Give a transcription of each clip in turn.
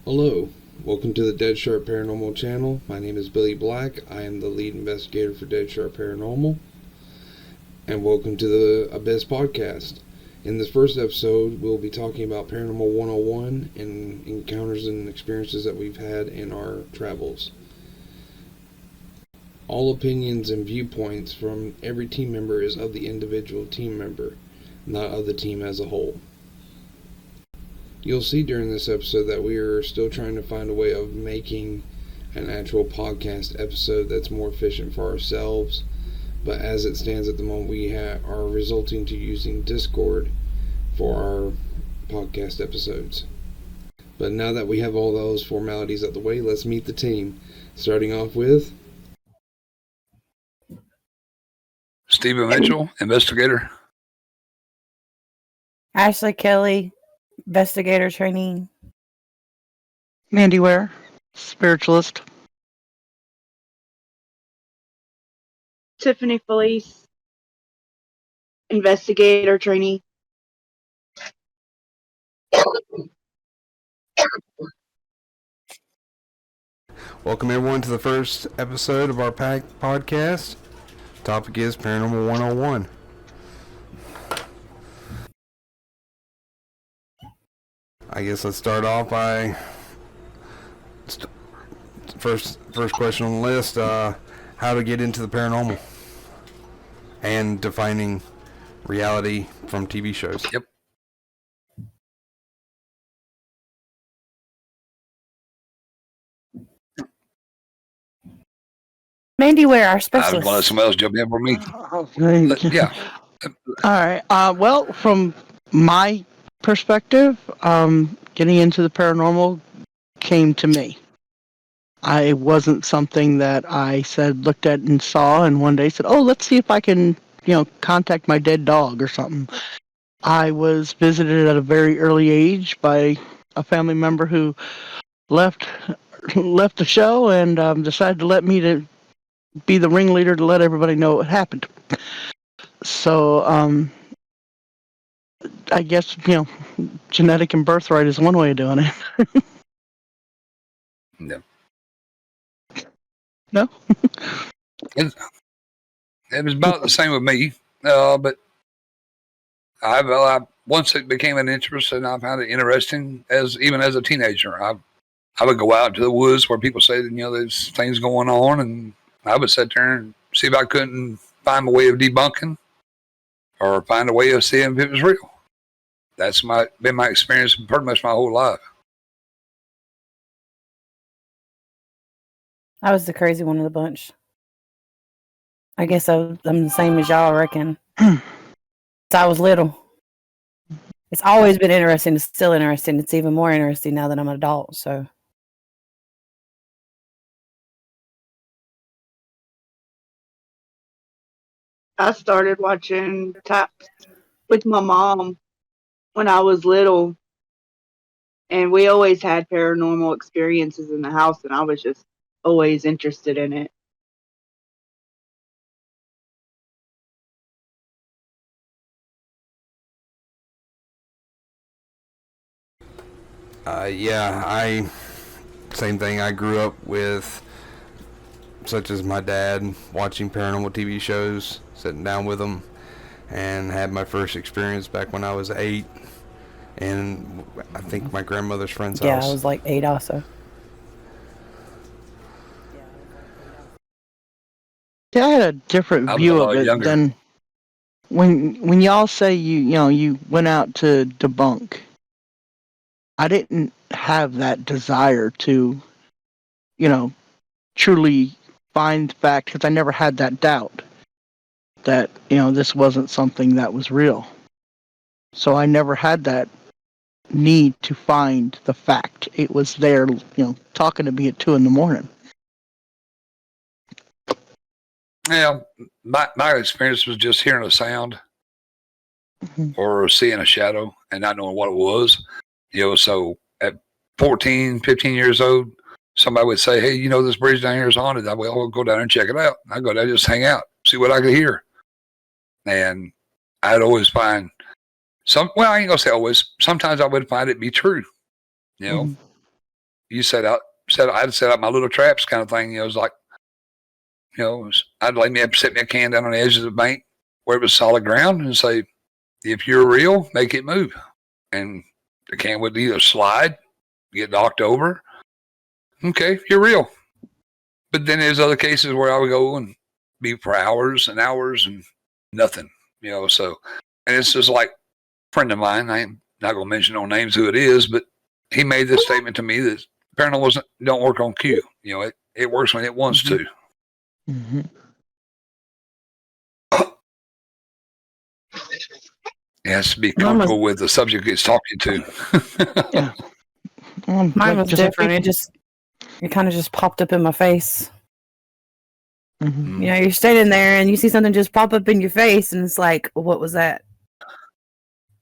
Hello, welcome to the Dead Sharp Paranormal channel. My name is Billy Black. I am the lead investigator for Dead Sharp Paranormal. And welcome to the Abyss podcast. In this first episode, we'll be talking about Paranormal 101 and encounters and experiences that we've had in our travels. All opinions and viewpoints from every team member is of the individual team member, not of the team as a whole. You'll see during this episode that we are still trying to find a way of making an actual podcast episode that's more efficient for ourselves, but as it stands at the moment, we are resulting to using Discord for our podcast episodes. But now that we have all those formalities out the way, let's meet the team. Starting off with Stephen Mitchell, investigator. Ashley Kelly, investigator training. Mandy Ware, spiritualist. Tiffany Felice, investigator trainee. welcome everyone to the first episode of our podcast. Topic is Paranormal 101. I guess let's start off by first question on the list, how to get into the paranormal and defining reality from TV shows. Yep. Mandy Ware, our I specialist. would let somebody else jump in for me. Yeah. All right. Well, from my perspective, getting into the paranormal came to me. It wasn't something that I looked at and saw, and one day said, "Oh, let's see if I can, contact my dead dog or something." I was visited at a very early age by a family member who left the show and decided to let me to be the ringleader to let everybody know what happened. So, I guess, genetic and birthright is one way of doing it. No. No? It was about the same with me, but I once it became an interest, and I found it interesting even as a teenager. I would go out to the woods where people say that there's things going on, and I would sit there and see if I couldn't find a way of debunking or find a way of seeing if it was real. That's been my experience pretty much my whole life. I was the crazy one of the bunch. I guess I'm the same as y'all, I reckon. Since I was little. It's always been interesting. It's still interesting. It's even more interesting now that I'm an adult, so. I started watching Taps with my mom when I was little, and we always had paranormal experiences in the house, and I was just always interested in it. Same thing. I grew up with, such as my dad, watching paranormal TV shows, sitting down with them, and had my first experience back when I was 8, and I think my grandmother's friend's house. Yeah, I was like 8 also. Yeah, I had a different I was view a of lot it younger. than when y'all say you went out to debunk. I didn't have that desire to, truly find fact, because I never had that doubt that, this wasn't something that was real. So I never had that need to find the fact. It was there, talking to me at 2 a.m. Yeah, my experience was just hearing a sound or seeing a shadow and not knowing what it was. So at 14, 15 years old, somebody would say, "Hey, this bridge down here is haunted." I'll go down and check it out. I go down, just hang out, see what I could hear. And I'd always find I ain't gonna say always. Sometimes I would find it be true. you I'd set out my little traps kind of thing. You know, it was like, you know, I'd set me a can down on the edge of the bank where it was solid ground and say, if you're real, make it move. And the can would either slide, get knocked over. Okay, you're real. But then there's other cases where I would go and be for hours and hours and nothing, you know. So, and it's just like a friend of mine, I'm not going to mention no names who it is, but he made this statement to me that paranormal don't work on cue. You know, it works when it wants to. Mm-hmm. It has to be comfortable with the subject it's talking to. Yeah. Mine was different. It kind of just popped up in my face. Mm-hmm. You know, you're standing there and you see something just pop up in your face, and it's like, what was that?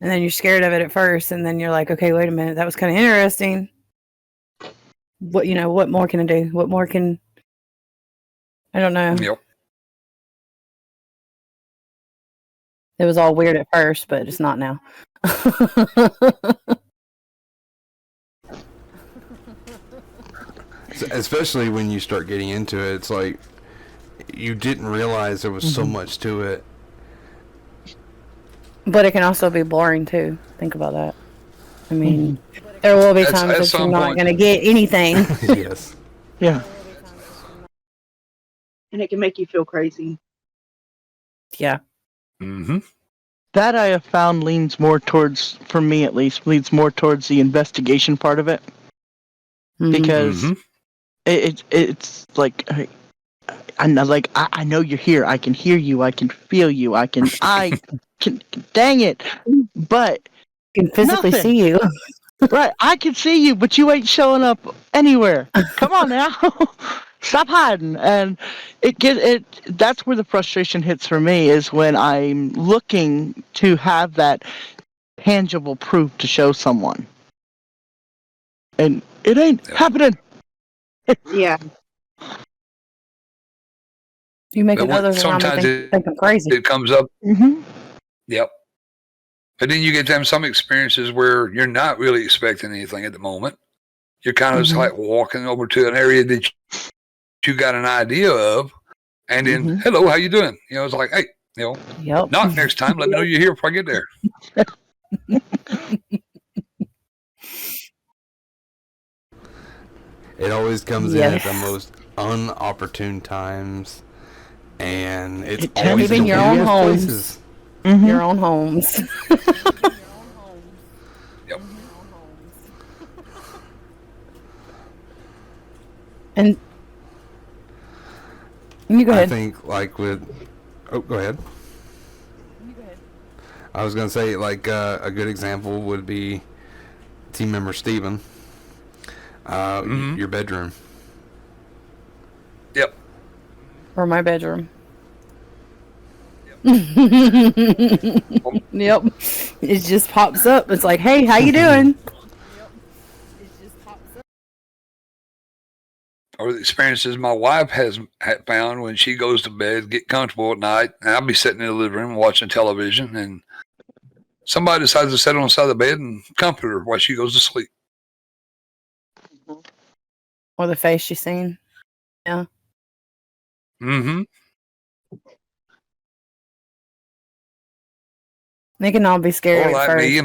And then you're scared of it at first, and then you're like, okay, wait a minute, that was kind of interesting. What more can I do? What more can I don't know. Yep. It was all weird at first, but it's not now. Especially when you start getting into it, it's like you didn't realize there was so much to it. But it can also be boring too. Think about that. I mean, there will be times that you're not going to get anything. Yes. Yeah. And it can make you feel crazy. Yeah. Mm-hmm. That I have found leans more towards, for me at least, leans more towards the investigation part of it. Because it's like, I know you're here. I can hear you. I can feel you. I can, dang it. But can physically see you. Right. I can see you, but you ain't showing up anywhere. Come on now. Stop hiding. And that's where the frustration hits for me, is when I'm looking to have that tangible proof to show someone. And it ain't happening. Yeah. You make others around me think I'm crazy. It comes up. Mm-hmm. Yep. But then you get them some experiences where you're not really expecting anything at the moment. You're kind of just like walking over to an area that you got an idea of, and then, hello, how you doing? You know, it's like, hey, you know, knock next time. Let me know you're here before I get there. It always comes in at the most unopportune times, and it's always even your own homes. Places. Your own homes. Yep. And you go ahead. I think like with, go ahead. I was gonna say like a good example would be team member Steven. Your bedroom. Yep. Or my bedroom. Yep. Yep. It just pops up. It's like, hey, how you doing? Or the experiences my wife had found when she goes to bed, get comfortable at night, and I'll be sitting in the living room watching television, and somebody decides to sit on the side of the bed and comfort her while she goes to sleep. Or the face she's seen. Yeah. Mm-hmm. They can all be scary Or like at first, me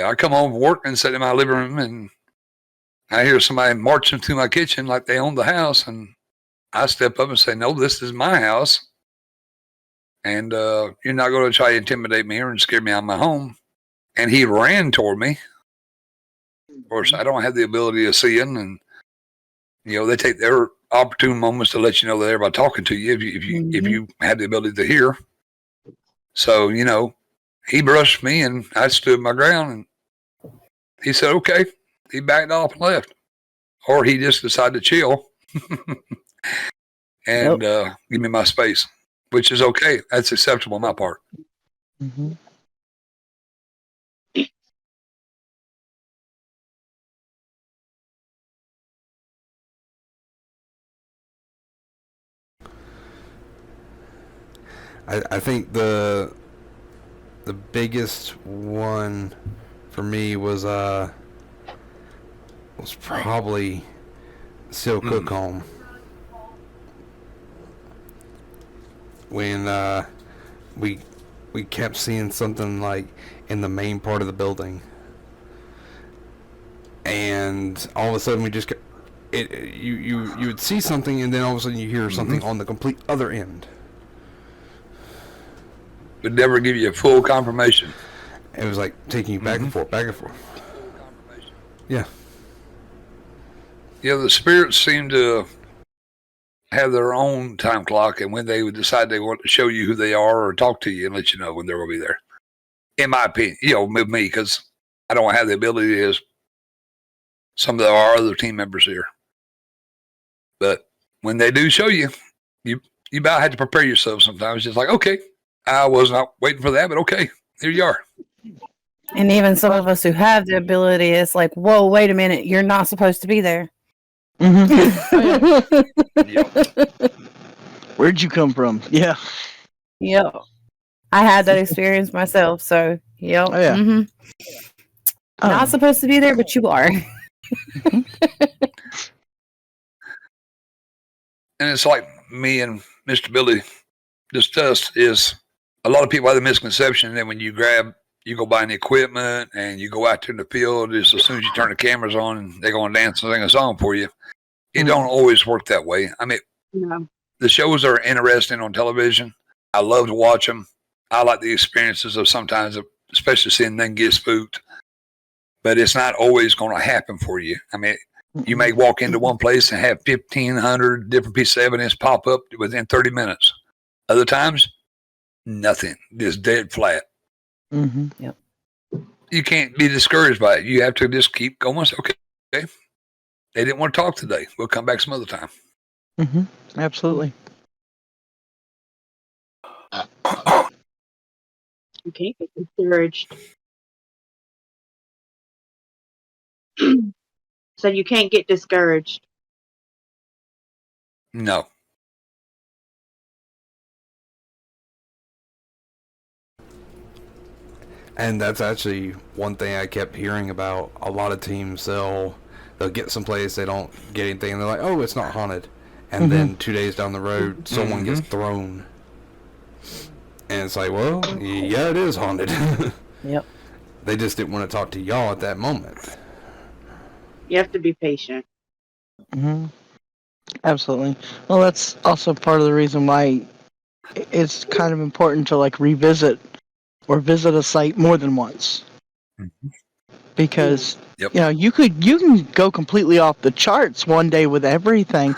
I come home from work and sit in my living room, and I hear somebody marching through my kitchen like they own the house, and I step up and say, no, this is my house, and you're not going to try to intimidate me or scare me out of my home. And he ran toward me. Of course, I don't have the ability of seeing, and you know, they take their opportune moments to let you know that they're by talking to you if you have the ability to hear. So, you know, he brushed me and I stood my ground, and he said, okay. He backed off and left. Or he just decided to chill and give me my space, which is okay. That's acceptable on my part. Mm-hmm. I think the biggest one for me was probably Seal Cook Home. When we kept seeing something like in the main part of the building, and all of a sudden we just you would see something, and then all of a sudden you hear something on the complete other end. Would never give you a full confirmation. It was like taking you back and forth, back and forth. Yeah. Yeah, the spirits seem to have their own time clock, and when they would decide they want to show you who they are or talk to you and let you know when they will be there. In my opinion, with me, because I don't have the ability as some of our other team members here. But when they do show you, you about had to prepare yourself sometimes. Just like, okay, I was not waiting for that, but okay, here you are. And even some of us who have the ability, it's like, whoa, wait a minute, you're not supposed to be there. Where'd you come from? Yeah. Yep. I had that experience myself, so yep. Oh, yeah. Not supposed to be there, but you are. And it's like me and Mr. Billy discussed is a lot of people have the misconception that when you go buy the equipment and you go out there in the field, just as soon as you turn the cameras on, they're going to dance and sing a song for you. It don't always work that way. I mean, the shows are interesting on television. I love to watch them. I like the experiences of sometimes, especially seeing them get spooked. But it's not always going to happen for you. I mean, you may walk into one place and have 1,500 different pieces of evidence pop up within 30 minutes. Other times, nothing. Just dead flat. Yep. You can't be discouraged by it. You have to just keep going. Okay. They didn't want to talk today. We'll come back some other time. Absolutely. You can't get discouraged. So you can't get discouraged. No. And that's actually one thing I kept hearing about. A lot of teams, they'll get someplace, they don't get anything, and they're like, oh, it's not haunted. And then 2 days down the road, someone gets thrown. And it's like, well, yeah, it is haunted. Yep. They just didn't want to talk to y'all at that moment. You have to be patient. Absolutely. Well, that's also part of the reason why it's kind of important to like revisit or visit a site more than once. Because you can go completely off the charts one day with everything,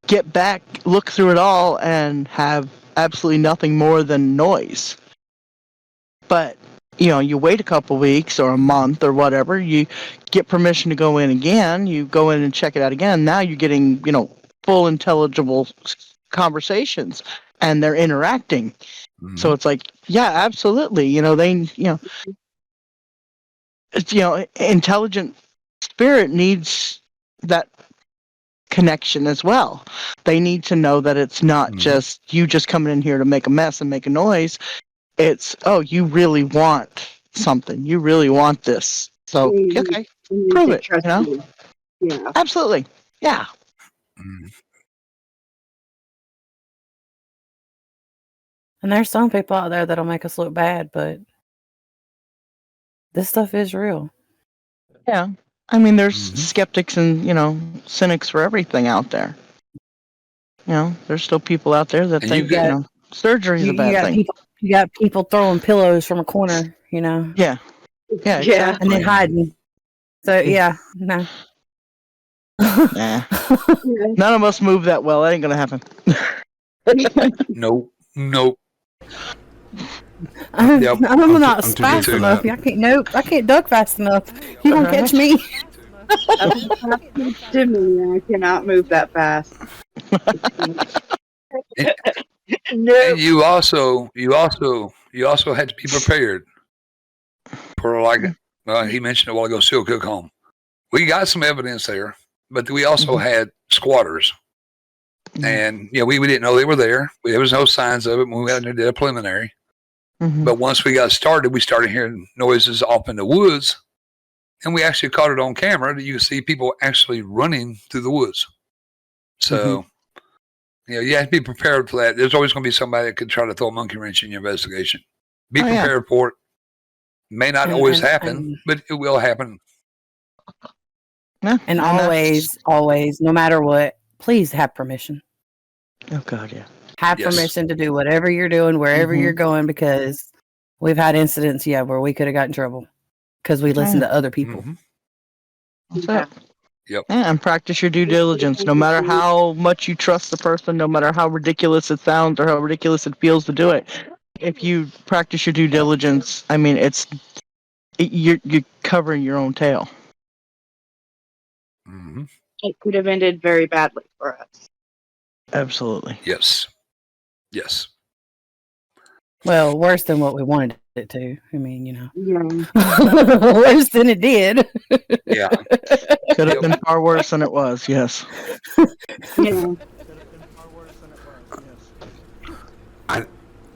get back, look through it all, and have absolutely nothing more than noise. But you wait a couple weeks or a month or whatever, you get permission to go in again, you go in and check it out again. Now you're getting full intelligible conversations, and they're interacting. So it's like, yeah, absolutely. Intelligent spirit needs that connection as well. They need to know that it's not just you just coming in here to make a mess and make a noise. It's, oh, you really want something. You really want this. So, okay, prove it, Yeah. Absolutely. Yeah. And there's some people out there that'll make us look bad, but this stuff is real. Yeah. I mean, there's skeptics and, cynics for everything out there. There's still people out there that think, surgery is a bad thing. You got people throwing pillows from a corner, Yeah. Yeah. Exactly. And then hiding. So, no. Nah. None of us move that well. That ain't going to happen. Nope. I'm not fast enough. I can't duck fast enough. You won't catch me. To me, I cannot move that fast. And you also had to be prepared for he mentioned a while ago, Seal Cook Home. We got some evidence there, but we also had squatters. And we didn't know they were there. There was no signs of it when we went and did a preliminary. But once we got started, we started hearing noises off in the woods And we actually caught it on camera that you can see people actually running through the woods. So, you have to be prepared for that. There's always going to be somebody that could try to throw a monkey wrench in your investigation. Be prepared for it. May not always happen, but it will happen. Yeah, and always, no matter what, please have permission. Oh, God, yeah. Have permission to do whatever you're doing, wherever you're going, because we've had incidents, where we could have gotten in trouble because we listened to other people. Yep. Yeah, and practice your due diligence. No matter how much you trust the person, no matter how ridiculous it sounds or how ridiculous it feels to do it, if you practice your due diligence, I mean, you're covering your own tail. It could have ended very badly for us. Absolutely. Yes. Well, worse than what we wanted it to. I mean, Yeah. Worse than it did. Yeah. Could have been far worse than it was, yes. Yeah.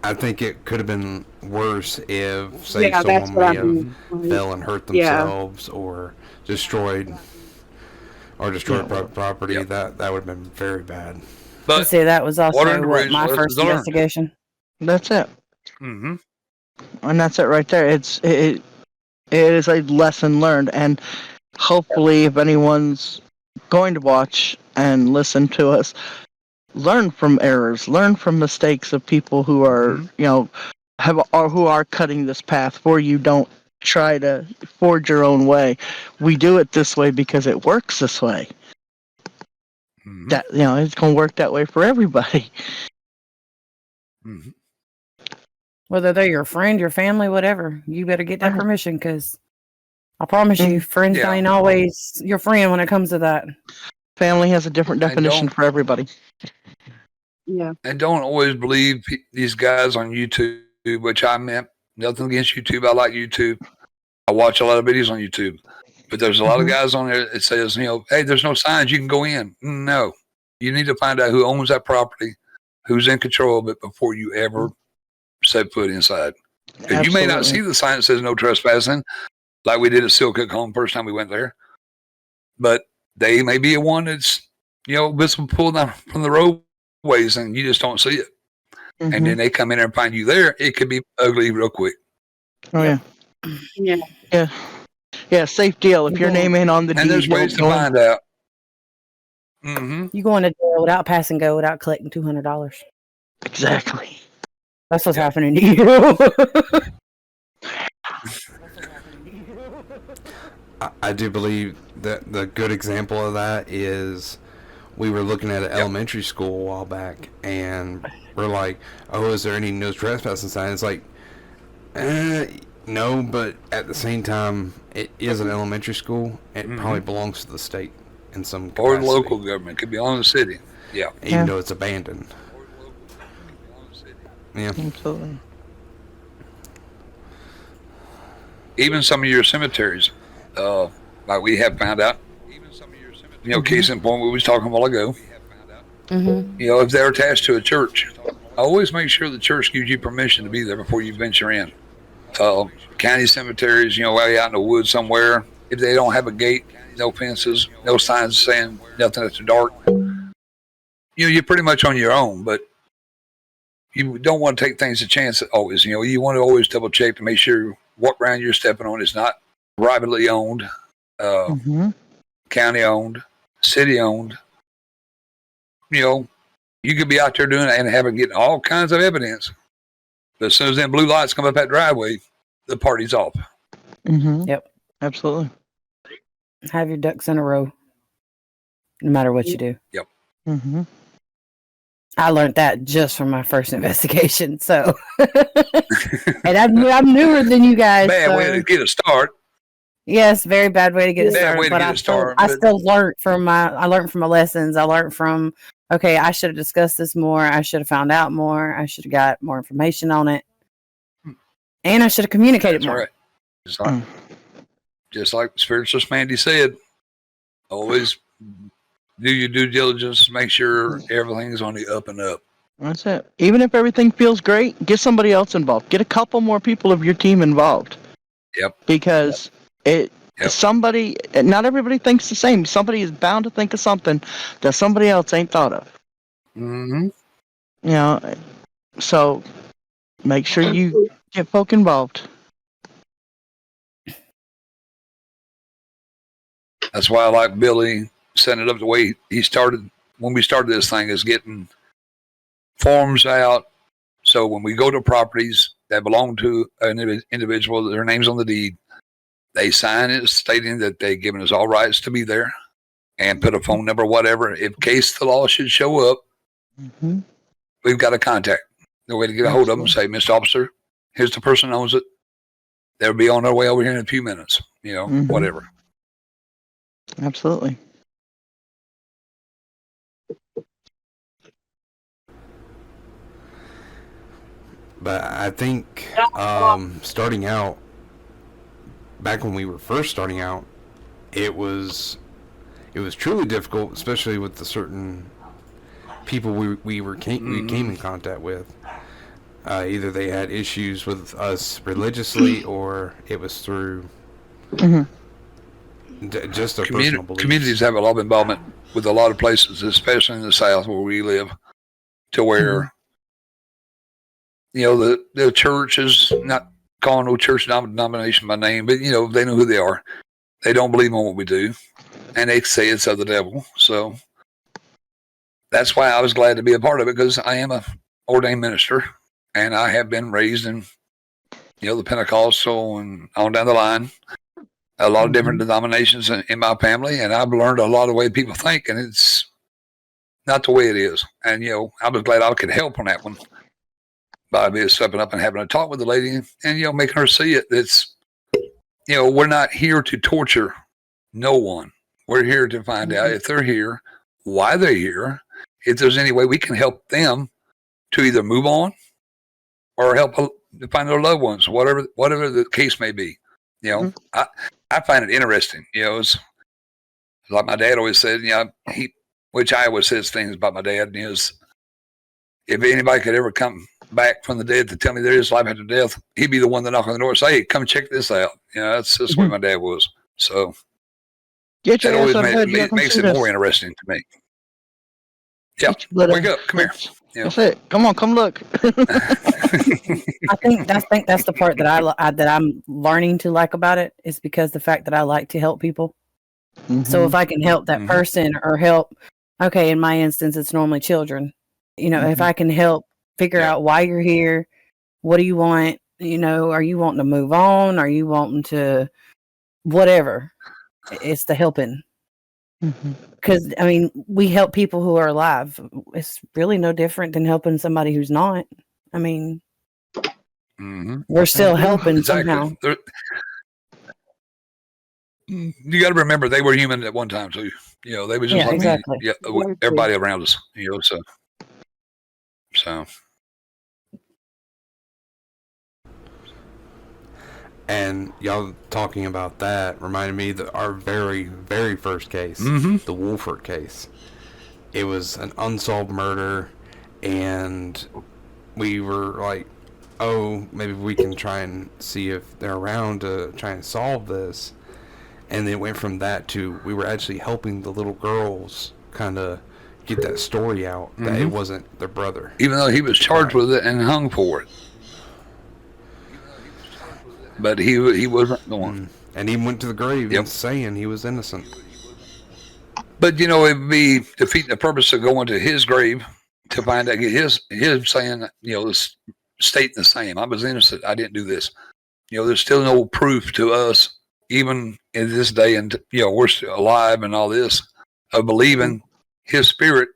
I think it could have been worse if, say, that's someone what may I mean. have fell and hurt themselves or destroyed property. Yep. That would have been very bad. But see, that was also water and bridge my lessons first learned. investigation. That's it. Mm-hmm. And that's it right there. It is a lesson learned, and hopefully, if anyone's going to watch and listen to us, learn from errors, learn from mistakes of people who are, who are cutting this path for you. Don't try to forge your own way. We do it this way because it works this way. That it's going to work that way for everybody. Whether they're your friend, your family, whatever, you better get that permission, because I promise you, friends ain't always your friend when it comes to that. Family has a different definition for everybody. Yeah. And don't always believe these guys on YouTube, which I meant nothing against YouTube. I like YouTube. I watch a lot of videos on YouTube. But there's a lot of guys on there that says, hey, there's no signs, you can go in. No. You need to find out who owns that property, who's in control of it before you ever set foot inside. Because you may not see the sign that says no trespassing, like we did at Silcook Home first time we went there. But they may be a one that's, visible pulled down from the roadways and you just don't see it. And then they come in there and find you there. It could be ugly real quick. Oh, yeah. Yeah. Yeah, safe deal. If your name ain't on the deed, and there's ways to find out. You go into jail without pass and go, without collecting $200. Exactly. That's what's happening to you. I do believe that the good example of that is we were looking at an elementary school a while back, and we're like, oh, is there any no trespassing sign? It's like, no, but at the same time, it is an elementary school. It probably belongs to the state in some capacity. Or the local government. Could be on the city. Yeah. Even though it's abandoned. Yeah. Absolutely. Even some of your cemeteries, like we have found out, case in point, we was talking a while ago, if they're attached to a church, always make sure the church gives you permission to be there before you venture in. County cemeteries, way out in the woods somewhere, if they don't have a gate, no fences, no signs saying nothing after dark, you're pretty much on your own, but you don't want to take things a chance always. You want to always double check to make sure what ground you're stepping on is not privately owned, county owned, city owned. You could be out there doing it and getting all kinds of evidence. But as soon as them blue lights come up that driveway, the party's off. Yep. Absolutely. Have your ducks in a row, no matter what you do. Yep. I learned that just from my first investigation. So, and I'm newer than you guys. Bad way to get a start. Yes, very bad way to get a Bad start. way to But get a start. I still learned from my lessons. I learned from, okay, I should have discussed this more. I should have found out more. I should have got more information on it. And I should have communicated more. Right. Just like Spiritualist Mandy said, always do your due diligence, make sure everything's on the up and up. That's it. Even if everything feels great, get somebody else involved. Get a couple more people of your team involved. Yep. Because it Yep. somebody, not everybody thinks the same. Somebody is bound to think of something that somebody else ain't thought of. Mm-hmm. You know, so make sure you get folk involved. That's why I like Billy setting it up the way he started when we started this thing, is getting forms out. So when we go to properties that belong to an individual, their name's on the deed, they sign it stating that they've given us all rights to be there, and put a phone number, whatever. In case the law should show up, Mm-hmm. we've got a contact. The way to get a hold of them, say, Mr. Officer, here's the person who owns it. They'll be on their way over here in a few minutes, whatever. Absolutely. But I think starting out, back when we were first starting out, it was truly difficult, especially with the certain people we came in contact with. Either they had issues with us religiously, or it was through just their personal beliefs. Communities have a lot of involvement with a lot of places, especially in the South where we live, to where the church is not calling no church denomination by name, but they know who they are. They don't believe in what we do, and they say it's of the devil. So that's why I was glad to be a part of it, because I am a ordained minister, and I have been raised in the Pentecostal and on down the line, a lot of different denominations in my family, and I've learned a lot of the way people think, and it's not the way it is. And I was glad I could help on that one by stepping up and having a talk with the lady, and making her see it. It's we're not here to torture no one. We're here to find out if they're here, why they're here, if there's any way we can help them to either move on or help find their loved ones, whatever the case may be. I find it interesting. It's like my dad always said. Which I always says things about my dad is, if anybody could ever come back from the dead to tell me there is life after death, he'd be the one to knock on the door and say, "Hey, come check this out." That's just where my dad was. So Get your that always ass out of bed. You gotta makes come it see more this. interesting to me. Yeah, Little- wake up, come here. That's it. Come on, come look. I think that's the part that I'm learning to like about it, is because the fact that I like to help people. So if I can help that person, or help, okay, in my instance, it's normally children. If I can help figure out why you're here, what do you want? Are you wanting to move on? Are you wanting to whatever? It's the helping. Because we help people who are alive. It's really no different than helping somebody who's not. We're still helping somehow. You got to remember, they were human at one time too. They were just like exactly. me. Everybody around us. So. And y'all talking about that reminded me that our very, very first case, the Wolford case, it was an unsolved murder, and we were like, oh, maybe we can try and see if they're around to try and solve this. And then it went from that to, we were actually helping the little girls kind of get that story out, that it wasn't their brother. Even though he was charged with it and hung for it. But he wasn't the one. And he went to the grave saying he was innocent. But it'd be defeating the purpose of going to his grave to find out, his saying, this stating the same. I was innocent. I didn't do this. There's still no proof to us, even in this day, and we're still alive and all this, of believing his spirit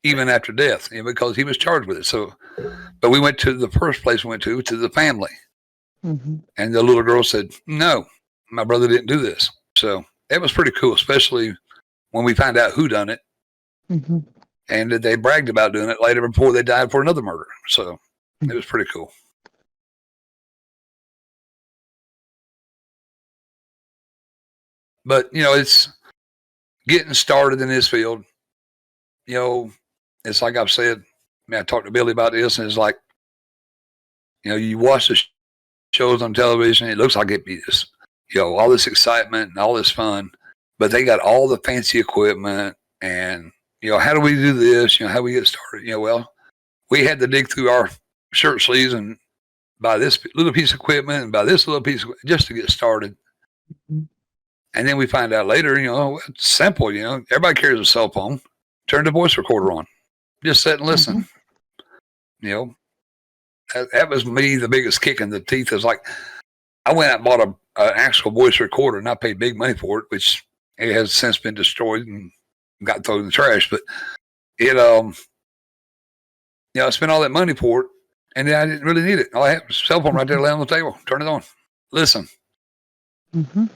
even after death, because he was charged with it. So, but we went to the first place we went to the family. And the little girl said, "No, my brother didn't do this." So it was pretty cool, especially when we found out who done it. And they bragged about doing it later before they died for another murder. So it was pretty cool. But, it's getting started in this field. It's like I've said, I talked to Billy about this, and it's like, you watch the shows on television, it looks like it be this, all this excitement and all this fun, but they got all the fancy equipment and, how do we do this? How do we get started? Well, we had to dig through our shirt sleeves and buy this little piece of equipment and buy this little piece just to get started. And then we find out later, it's simple, everybody carries a cell phone, turn the voice recorder on, just sit and listen. That was me, the biggest kick in the teeth is like, I went out and bought an actual voice recorder and I paid big money for it, which it has since been destroyed and got thrown in the trash. But it, I spent all that money for it and then I didn't really need it. All I had was a cell phone right there laying on the table. Turn it on. Listen. Mm-hmm.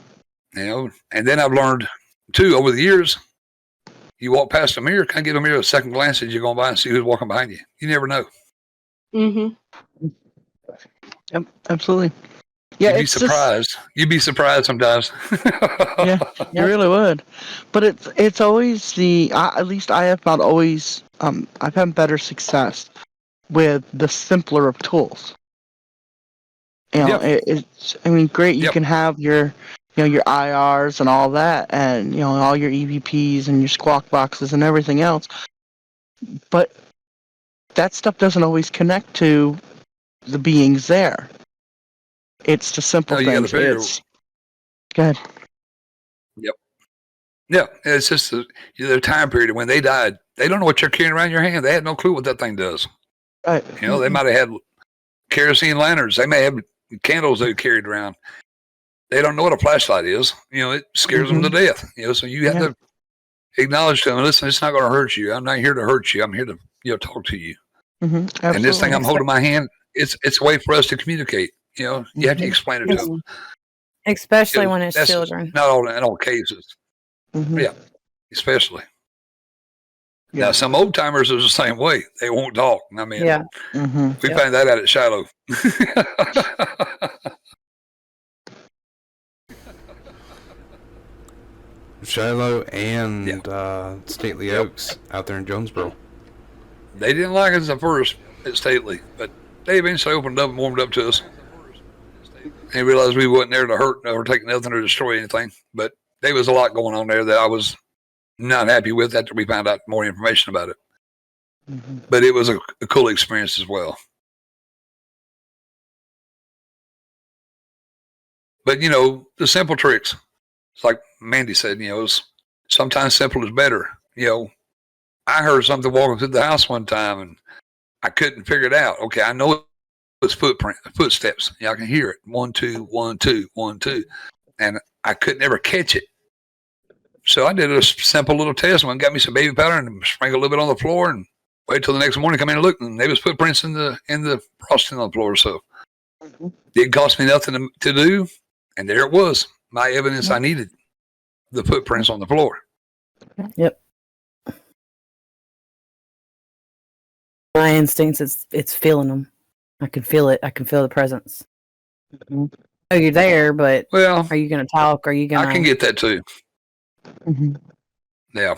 And then I've learned too over the years, you walk past a mirror, kind of give a mirror a second glance as you're going by and see who's walking behind you. You never know. Mm-hmm. Yep, absolutely. Yeah, You'd be surprised. You'd be surprised sometimes. Yeah, you really would. But it's always at least I have not always I've had better success with the simpler of tools. It's great. You can have your your IRs and all that, and all your EVPs and your squawk boxes and everything else. But that stuff doesn't always connect to the beings there. It's the simple things. Go ahead. Yep. Yeah, it's just the time period when they died. They don't know what you're carrying around your hand. They had no clue what that thing does. Right. They might have had kerosene lanterns. They may have candles they carried around. They don't know what a flashlight is. It scares them to death. So you have to acknowledge to them, listen, it's not going to hurt you. I'm not here to hurt you. I'm here to talk to you. Mm-hmm. And this thing I'm holding in my hand, it's a way for us to communicate. You have to explain it to them. Especially when it's children. Not in all cases. Mm-hmm. Yeah, especially. Yeah. Now, some old timers are the same way. They won't talk. I mean, we find that out at Shiloh. Shiloh and Stately Oaks out there in Jonesboro. They didn't like us at first at Stately, but they eventually opened up and warmed up to us. They realized we wasn't there to hurt or take nothing or destroy anything. But there was a lot going on there that I was not happy with after we found out more information about it. Mm-hmm. But it was a cool experience as well. But, the simple tricks. It's like Mandy said, sometimes simple is better. I heard something walking through the house one time and I couldn't figure it out. Okay, I know it's footsteps. I can hear it. 1, 2, 1, 2, 1, 2. And I could never catch it. So I did a simple little test. One got me some baby powder and sprinkled a little bit on the floor and wait till the next morning, come in and look, and there was footprints in the frosting on the floor. So it didn't cost me nothing to do. And there it was. My evidence I needed. The footprints on the floor. Yep. My instincts, it's feeling them. I can feel it. I can feel the presence. Oh, you're there, but are you going to talk? Are you going to... I can get that too. Mm-hmm. Yeah.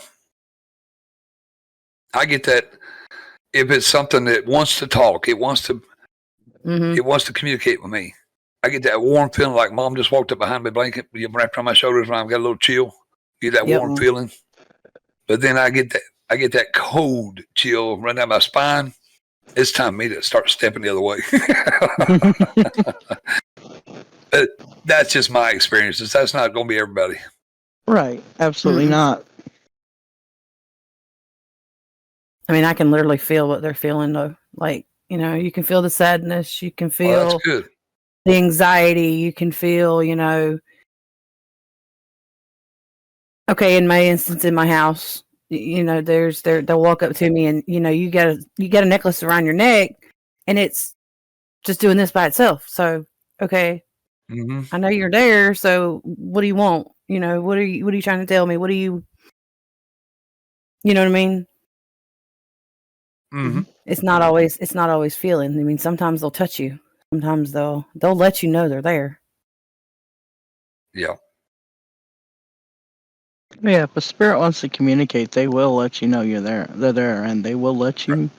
I get that if it's something that wants to talk, it wants to communicate with me. I get that warm feeling like mom just walked up behind my blanket, wrapped on my shoulders, and I've got a little chill. Get that warm feeling. But then I get that cold chill run down my spine. It's time for me to start stepping the other way. But that's just my experiences. That's not going to be everybody. Right. Absolutely not. I mean, I can literally feel what they're feeling, though. Like, you can feel the sadness. You can feel that's good. The anxiety. You can feel, okay, in my instance, in my house, they'll walk up to me and, you got a necklace around your neck and it's just doing this by itself. So, okay, I know you're there. So what do you want? What are you trying to tell me? What do you know what I mean? Mm-hmm. It's not always feeling. I mean, sometimes they'll touch you. Sometimes they'll let you know they're there. Yeah. Yeah, if a spirit wants to communicate, they will let you know you're there. They're there, and they will let you.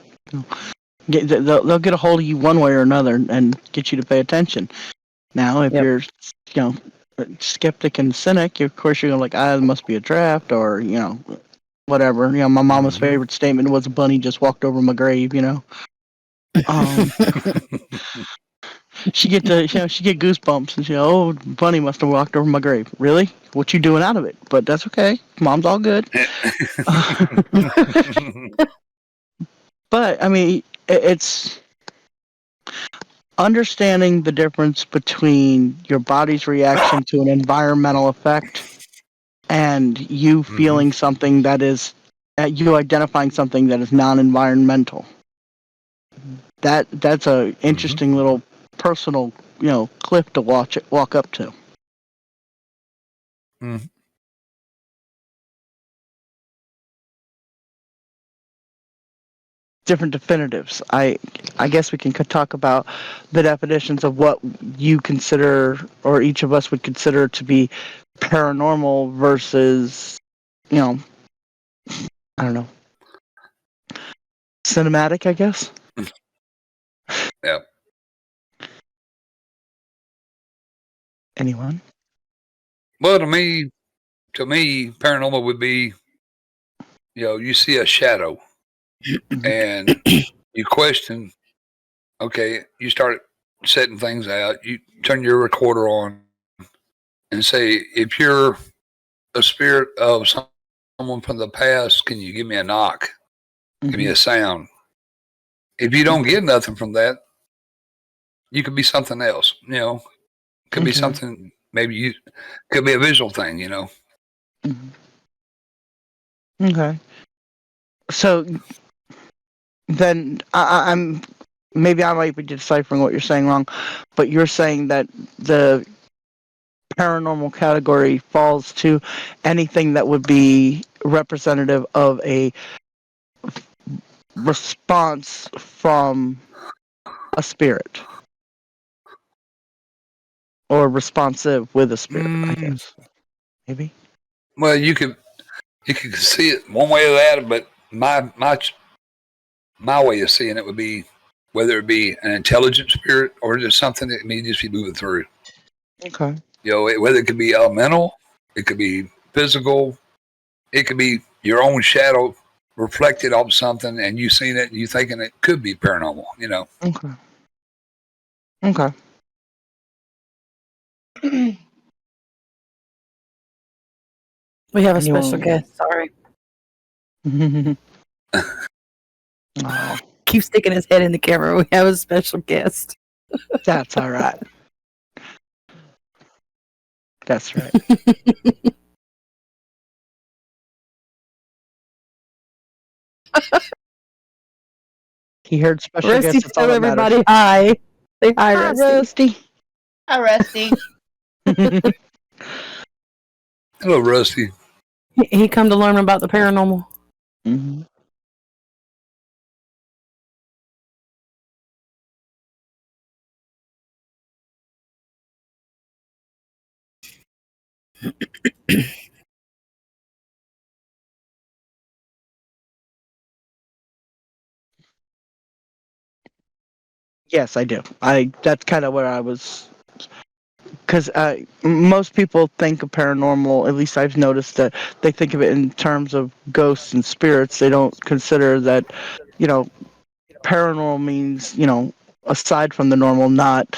They'll get a hold of you one way or another and get you to pay attention. Now, if you're, skeptic and cynic, of course you're like, it must be a draft, or whatever. My mama's favorite statement was, "A bunny just walked over my grave." Um, she get goosebumps, and oh, bunny must have walked over my grave. Really? What you doing out of it? But that's okay. Mom's all good. But I mean, it's understanding the difference between your body's reaction to an environmental effect and you feeling something that is, you identifying something that is non-environmental. That's a interesting little personal, cliff to walk up to. Different definitives. I guess we can talk about the definitions of what you consider, or each of us would consider, to be paranormal versus, I don't know, cinematic, I guess. Yeah. Anyone? Well, to me, paranormal would be, you see a shadow and you question. Okay, you start setting things out. You turn your recorder on and say, if you're a spirit of someone from the past, can you give me a knock? Give me a sound. If you don't get nothing from that, you could be something else. Could be something. Maybe you could be a visual thing. Okay. So then I'm maybe I might be deciphering what you're saying wrong, but you're saying that the paranormal category falls to anything that would be representative of a response from a spirit, or responsive with a spirit, I guess. Maybe. Well, you could see it one way or that, but my way of seeing it would be whether it be an intelligent spirit or just something that may just be moving through. Okay. Whether it could be elemental, it could be physical, it could be your own shadow reflected off something, and you seen it, and you thinking it could be paranormal. Okay. Okay. We have a special guest. Sorry. Oh, Keep sticking his head in the camera. We have a special guest. that's all right. That's right. He heard special Rusty, guests. That's all tell that matters. everybody hi. Say hi, Rusty. Hi, Rusty. Hello, Rusty. He come to learn about the paranormal. Mm-hmm. Yes, I do. That's kind of where I was, because most people think of paranormal. At least I've noticed that they think of it in terms of ghosts and spirits. They don't consider that, paranormal means, aside from the normal, not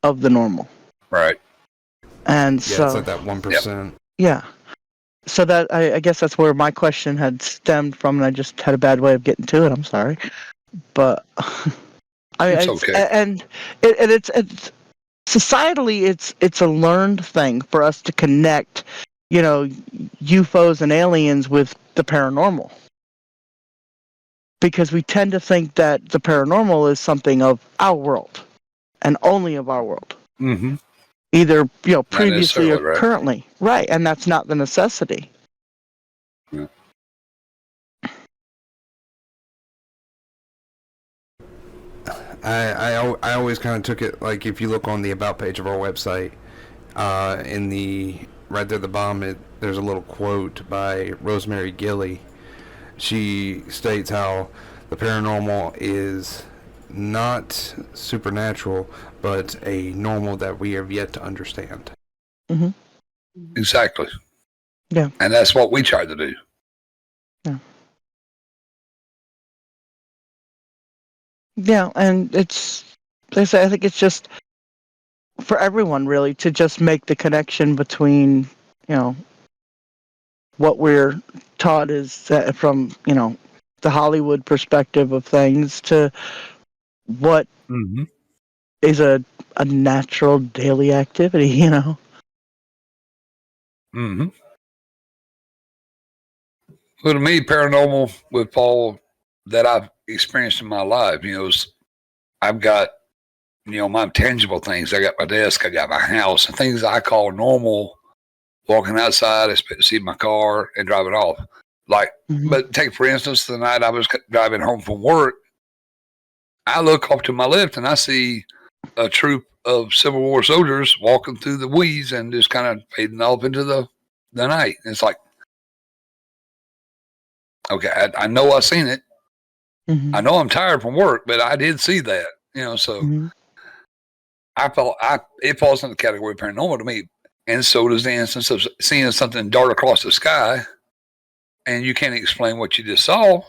of the normal. Right. And Yeah, so it's like that 1%. yeah. So that I guess that's where my question had stemmed from, and I just had a bad way of getting to it. I'm sorry, but It's okay. And it's societally it's a learned thing for us to connect, UFOs and aliens with the paranormal, because we tend to think that the paranormal is something of our world and only of our world. Mm-hmm. Either previously or right. currently, right? And that's not the necessity. Yeah. I always kind of took it like, if you look on the about page of our website, in the right there at the bottom, there's a little quote by Rosemary Gilly. She states how the paranormal is not supernatural, but a normal that we have yet to understand. Mm-hmm. Exactly. Yeah. And that's what we try to do. Yeah, and it's, like I say, I think it's just for everyone really to just make the connection between, what we're taught is that from, the Hollywood perspective of things to what Mm-hmm. is a natural daily activity, Mm-hmm. Well, to me, paranormal with Paul that I've experienced in my life, I've got, my tangible things. I got my desk, I got my house, and things I call normal. Walking outside, expect to see my car and drive it off. But take for instance, the night I was driving home from work, I look off to my left and I see a troop of Civil War soldiers walking through the weeds and just kind of fading off into the night. And it's like, okay, I know I've seen it. Mm-hmm. I know I'm tired from work, but I did see that, so I felt it falls in the category of paranormal to me. And so does the instance of seeing something dart across the sky and you can't explain what you just saw.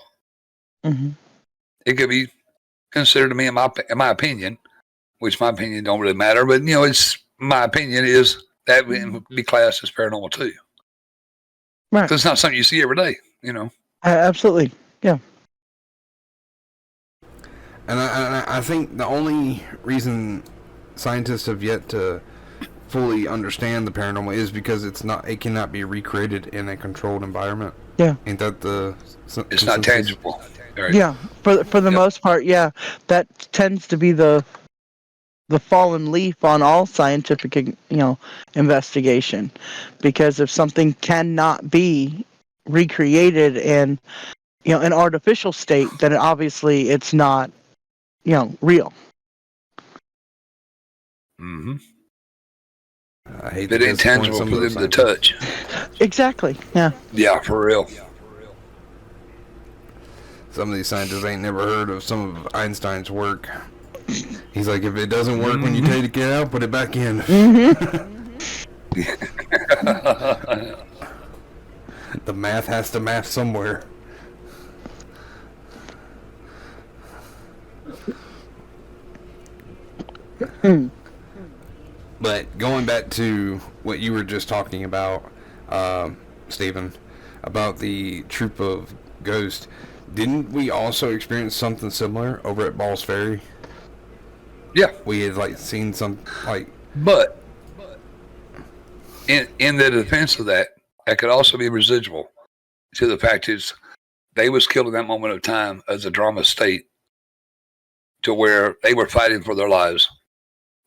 Mm-hmm. It could be considered to me, in my opinion, which my opinion don't really matter, but it's my opinion is that would be classed as paranormal too. Right. Because it's not something you see every day, Absolutely. Yeah. And I think the only reason scientists have yet to fully understand the paranormal is because it cannot be recreated in a controlled environment. Yeah. Ain't that the It's not tangible. Right. Yeah. For the most part, yeah. That tends to be the fallen leaf on all scientific, investigation, because if something cannot be recreated in, an artificial state, then obviously it's not, real. Mm-hmm. I hate It ain't tangible for them to touch. Exactly. Yeah. Yeah, for real. Some of these scientists ain't never heard of some of Einstein's work. He's like, if it doesn't work when you take it out, put it back in. The math has to math somewhere. But going back to what you were just talking about, Stephen, about the troop of ghosts, didn't we also experience something similar over at Balls Ferry? Yeah. We had seen some But in the defense of that could also be residual to the fact is they was killed in that moment of time as a drama state to where they were fighting for their lives.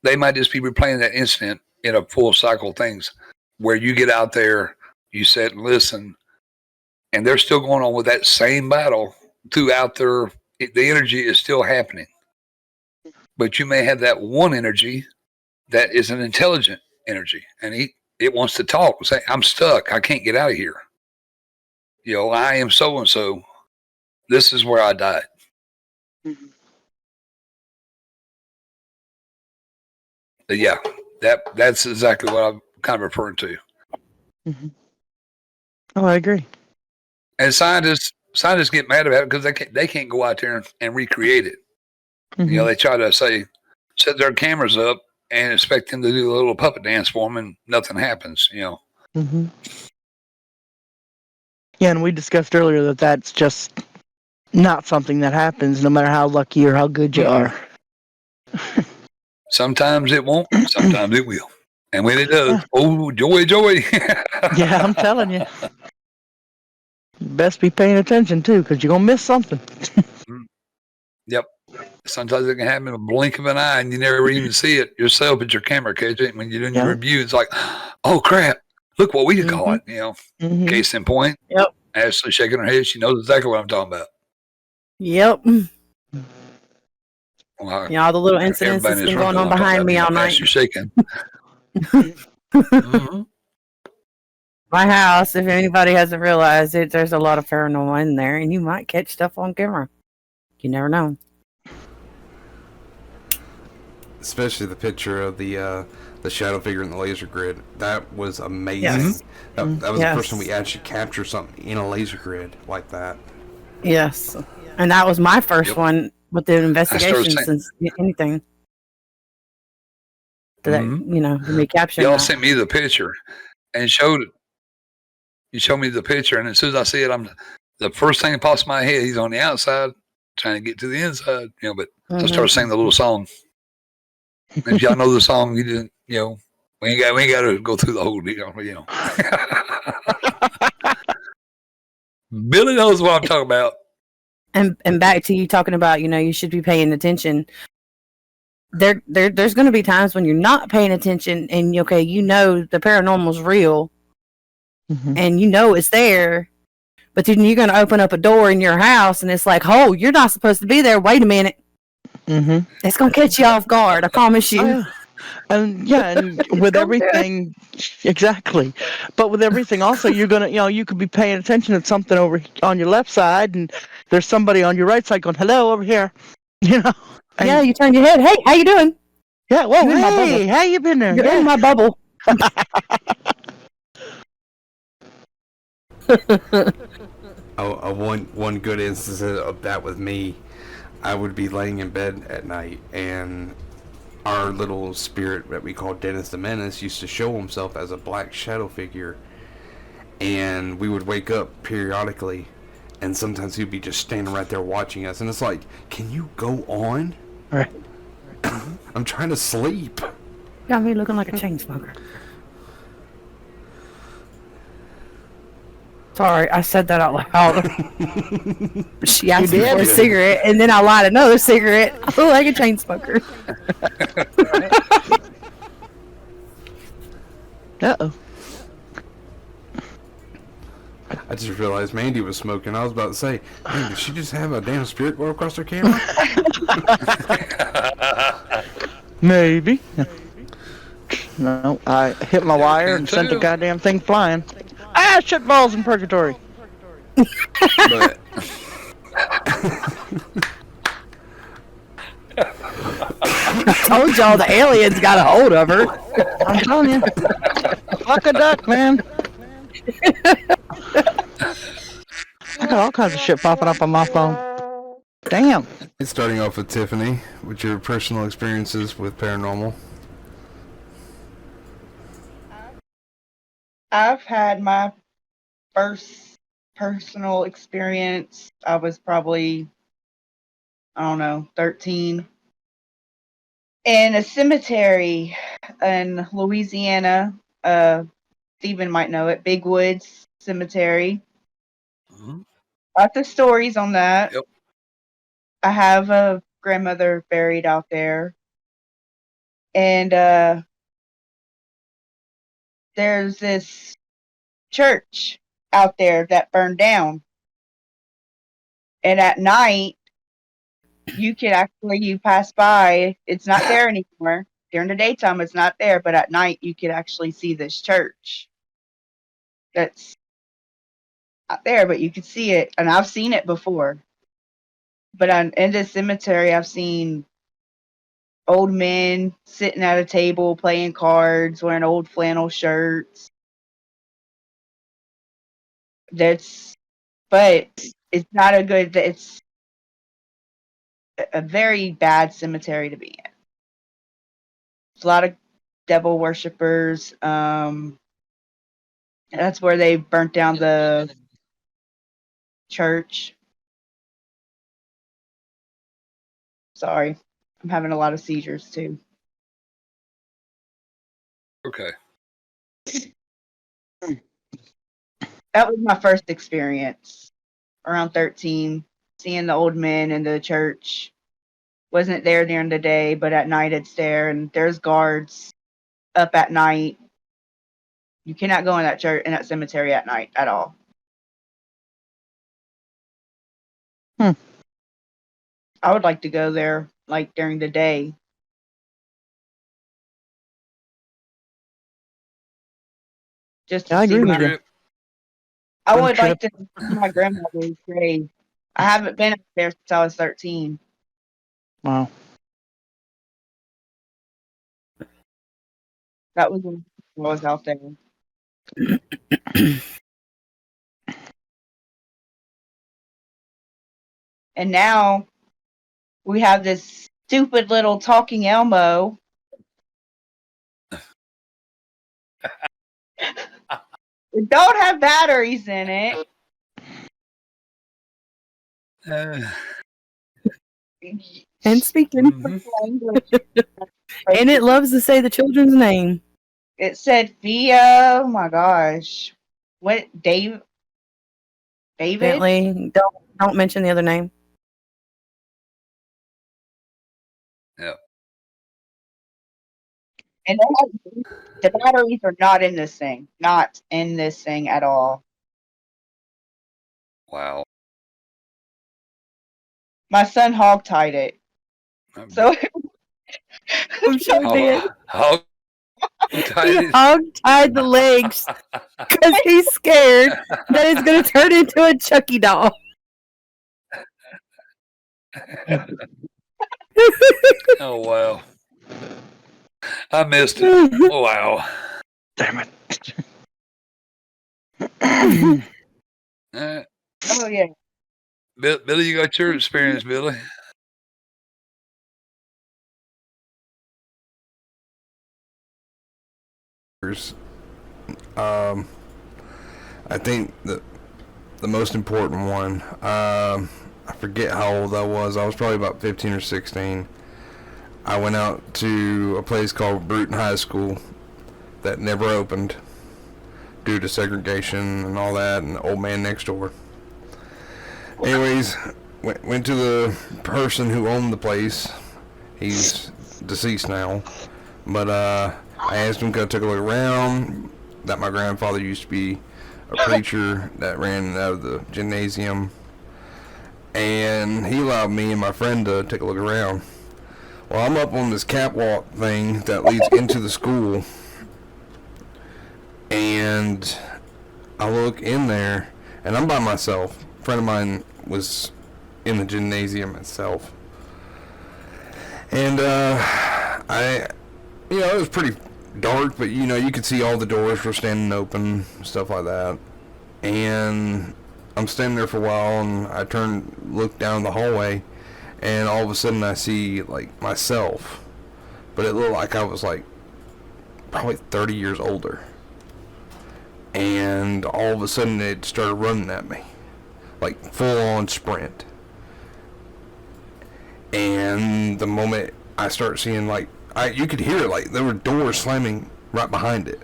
They might just be replaying that incident in a full cycle of things where you get out there, you sit and listen, and they're still going on with that same battle throughout the energy is still happening. But you may have that one energy that is an intelligent energy, and it wants to talk, say, I'm stuck, I can't get out of here. I am so and so. This is where I died. Mm-hmm. But yeah, that's exactly what I'm kind of referring to. Mm-hmm. Oh, I agree. And scientists get mad about it because they can't go out there and recreate it. Mm-hmm. They try to set their cameras up and expect them to do a little puppet dance for them, and nothing happens. Mm-hmm. Yeah, and we discussed earlier that that's just not something that happens, no matter how lucky or how good you are. Sometimes it won't. Sometimes it will. And when it does, oh, joy. Yeah, I'm telling you. You best be paying attention, too, because you're going to miss something. Yep. Sometimes it can happen in a blink of an eye, and you never even see it yourself, but your camera catch it. When you're doing your review, it's like, oh, crap. Look what we caught, Case in point. Yep. Ashley shaking her head. She knows exactly what I'm talking about. Yep. Well, all the little incidents that's been going on behind me all night. You're shaking. Mm-hmm. My house, if anybody hasn't realized it, there's a lot of paranormal in there, and you might catch stuff on camera. You never know. especially the picture of the shadow figure in the laser grid. That was amazing. Yes. That was the first time Yes. we actually captured something in a laser grid like that. Yes. And that was my first Yep. one with the I started investigation saying, since anything. That, Mhm. you know, me capturing y'all that. sent me the picture and showed it. You showed me the picture, and as soon as I see it, the first thing that pops in my head. He's on the outside, trying to get to the inside. But I started singing the little song. And if y'all know the song, you didn't. We ain't got to go through the whole deal. Billy knows what I'm talking about. And back to you talking about, you should be paying attention. There's going to be times when you're not paying attention, and the paranormal's real, and it's there, but then you're going to open up a door in your house, and it's like, oh, you're not supposed to be there. Wait a minute. It's going to catch you off guard. I promise you. Oh, yeah. And with everything, exactly. But with everything, also, you're gonna, you could be paying attention to something over on your left side, and there's somebody on your right side going, "Hello, over here," And, yeah, you turn your head. Hey, how you doing? Yeah. Whoa. You're in my bubble. Hey, how you been there? You're Yeah. in my bubble. One good instance of that with me, I would be laying in bed at night, and our little spirit that we call Dennis the Menace used to show himself as a black shadow figure, and we would wake up periodically, and sometimes he'd be just standing right there watching us, and it's like, can you go on? Right. I'm trying to sleep. Got me looking like a chain smoker. Sorry, I said that out loud. She asked me for a cigarette, and then I light another cigarette. I look like a chain smoker. Uh-oh. I just realized Mandy was smoking. I was about to say, man, did she just have a damn spirit go across her camera? Maybe. No, I hit my wire and sent the goddamn thing flying. Ah, shit balls in purgatory. But I told y'all the aliens got a hold of her. I'm telling you. Fuck a duck, man. I got all kinds of shit popping up on my phone. Damn. starting off with Tiffany, with your personal experiences with paranormal. I've had my first personal experience. I was probably, 13. In a cemetery in Louisiana. Stephen might know it, Big Woods Cemetery. Lots of stories on that. Yep. I have a grandmother buried out there. And there's this church out there that burned down. And at night, you pass by, it's not there anymore. During the daytime, it's not there, but at night, you could actually see this church. That's not there, but you could see it. And I've seen it before. But in this cemetery, I've seen old men sitting at a table playing cards, wearing old flannel shirts. But it's not it's a very bad cemetery to be in. There's a lot of devil worshippers. That's where they burnt down the church. Sorry, I'm having a lot of seizures too. Okay. That was my first experience around 13, seeing the old men in the church. Wasn't there during the day, but at night it's there, and there's guards up at night. You cannot go in that church, in that cemetery at night at all. I would like to go there, like during the day. Just to I see agree with you. Trip. I Good would like trip. to see my grandmother's grave. I haven't been up there since I was 13. Wow. That was when I was out there. And now we have this stupid little talking Elmo. It don't have batteries in it. And speaking. Language. And it loves to say the children's name. It said via. Oh my gosh. What David? Bentley, don't mention the other name. Yeah. And the batteries are not in this thing. Not in this thing at all. Wow. My son hog-tied it. So I'm sure he did. Hog-tied He hog-tied the legs because he's scared that it's going to turn into a Chucky doll. Oh, wow. I missed it. Oh, wow. Damn it. Oh yeah. Billy, you got your experience, Billy. I think the most important one, I forget how old I was. I was probably about 15 or 16. I went out to a place called Bruton High School that never opened due to segregation and all that, and the old man next door. Anyways, went to the person who owned the place. He's deceased now. But I asked him, could I take a look around, that my grandfather used to be a preacher that ran out of the gymnasium. And he allowed me and my friend to take a look around. Well, I'm up on this catwalk thing that leads into the school. And I look in there, and I'm by myself. A friend of mine was in the gymnasium itself. And it was pretty dark, but you could see all the doors were standing open, stuff like that. And I'm standing there for a while, and I look down the hallway, and all of a sudden I see like myself, but it looked like I was like probably 30 years older. And all of a sudden it started running at me, like full on sprint. And the moment I start seeing, like, you could hear it, like there were doors slamming right behind it,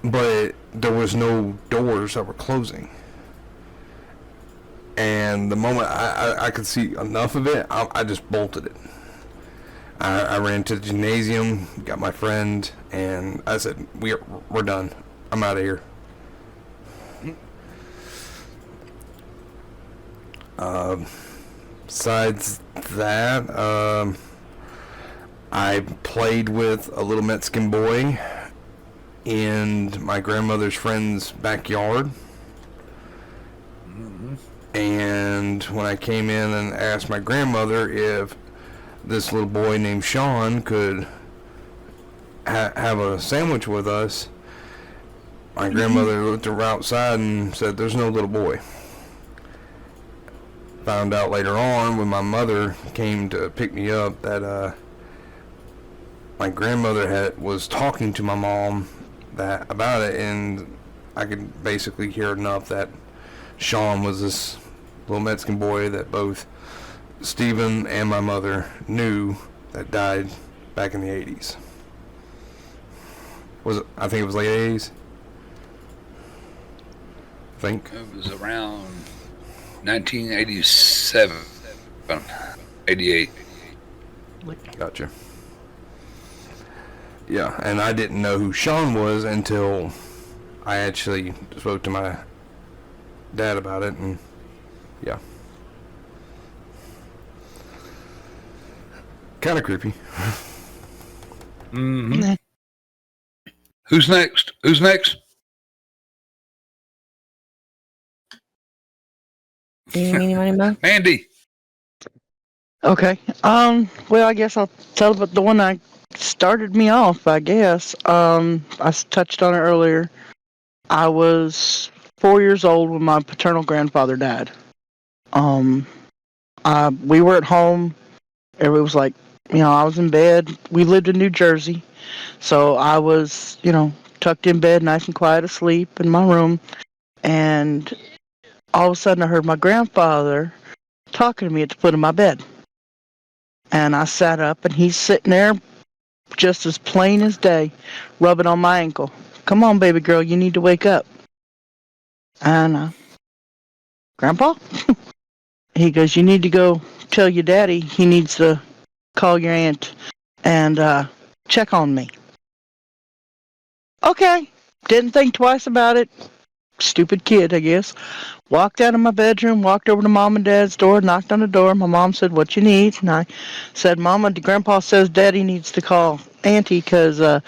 but there was no doors that were closing. And the moment I could see enough of it, I just bolted it. I ran to the gymnasium, got my friend, and I said, we're done. I'm out of here. Besides that, I played with a little Mexican boy in my grandmother's friend's backyard. And when I came in and asked my grandmother if this little boy named Sean could have a sandwich with us, my grandmother looked outside and said, "There's no little boy." Found out later on when my mother came to pick me up that my grandmother was talking to my mom about it, and I could basically hear enough that Sean was this little Mexican boy that both Stephen and my mother knew that died back in the 80s. I think it was late 80s. I think. It was around 1987, 88. Gotcha. Yeah, and I didn't know who Sean was until I actually spoke to my dad about it, and yeah. Kind of creepy. Mm-hmm. Who's next? Andy. Okay. Well, I guess I'll tell about the one I started me off, I guess. Touched on it earlier. I was 4 years old when my paternal grandfather died. We were at home. It was like, I was in bed. We lived in New Jersey. So I was, tucked in bed, nice and quiet, asleep in my room. And all of a sudden I heard my grandfather talking to me at the foot of my bed. And I sat up and he's sitting there just as plain as day, rubbing on my ankle. Come on, baby girl, you need to wake up. And, Grandpa? He goes, you need to go tell your daddy he needs to call your aunt and check on me. Okay. Didn't think twice about it. Stupid kid, I guess. Walked out of my bedroom, walked over to Mom and Dad's door, knocked on the door. My mom said, what you need? And I said, Mama, Grandpa says Daddy needs to call Auntie because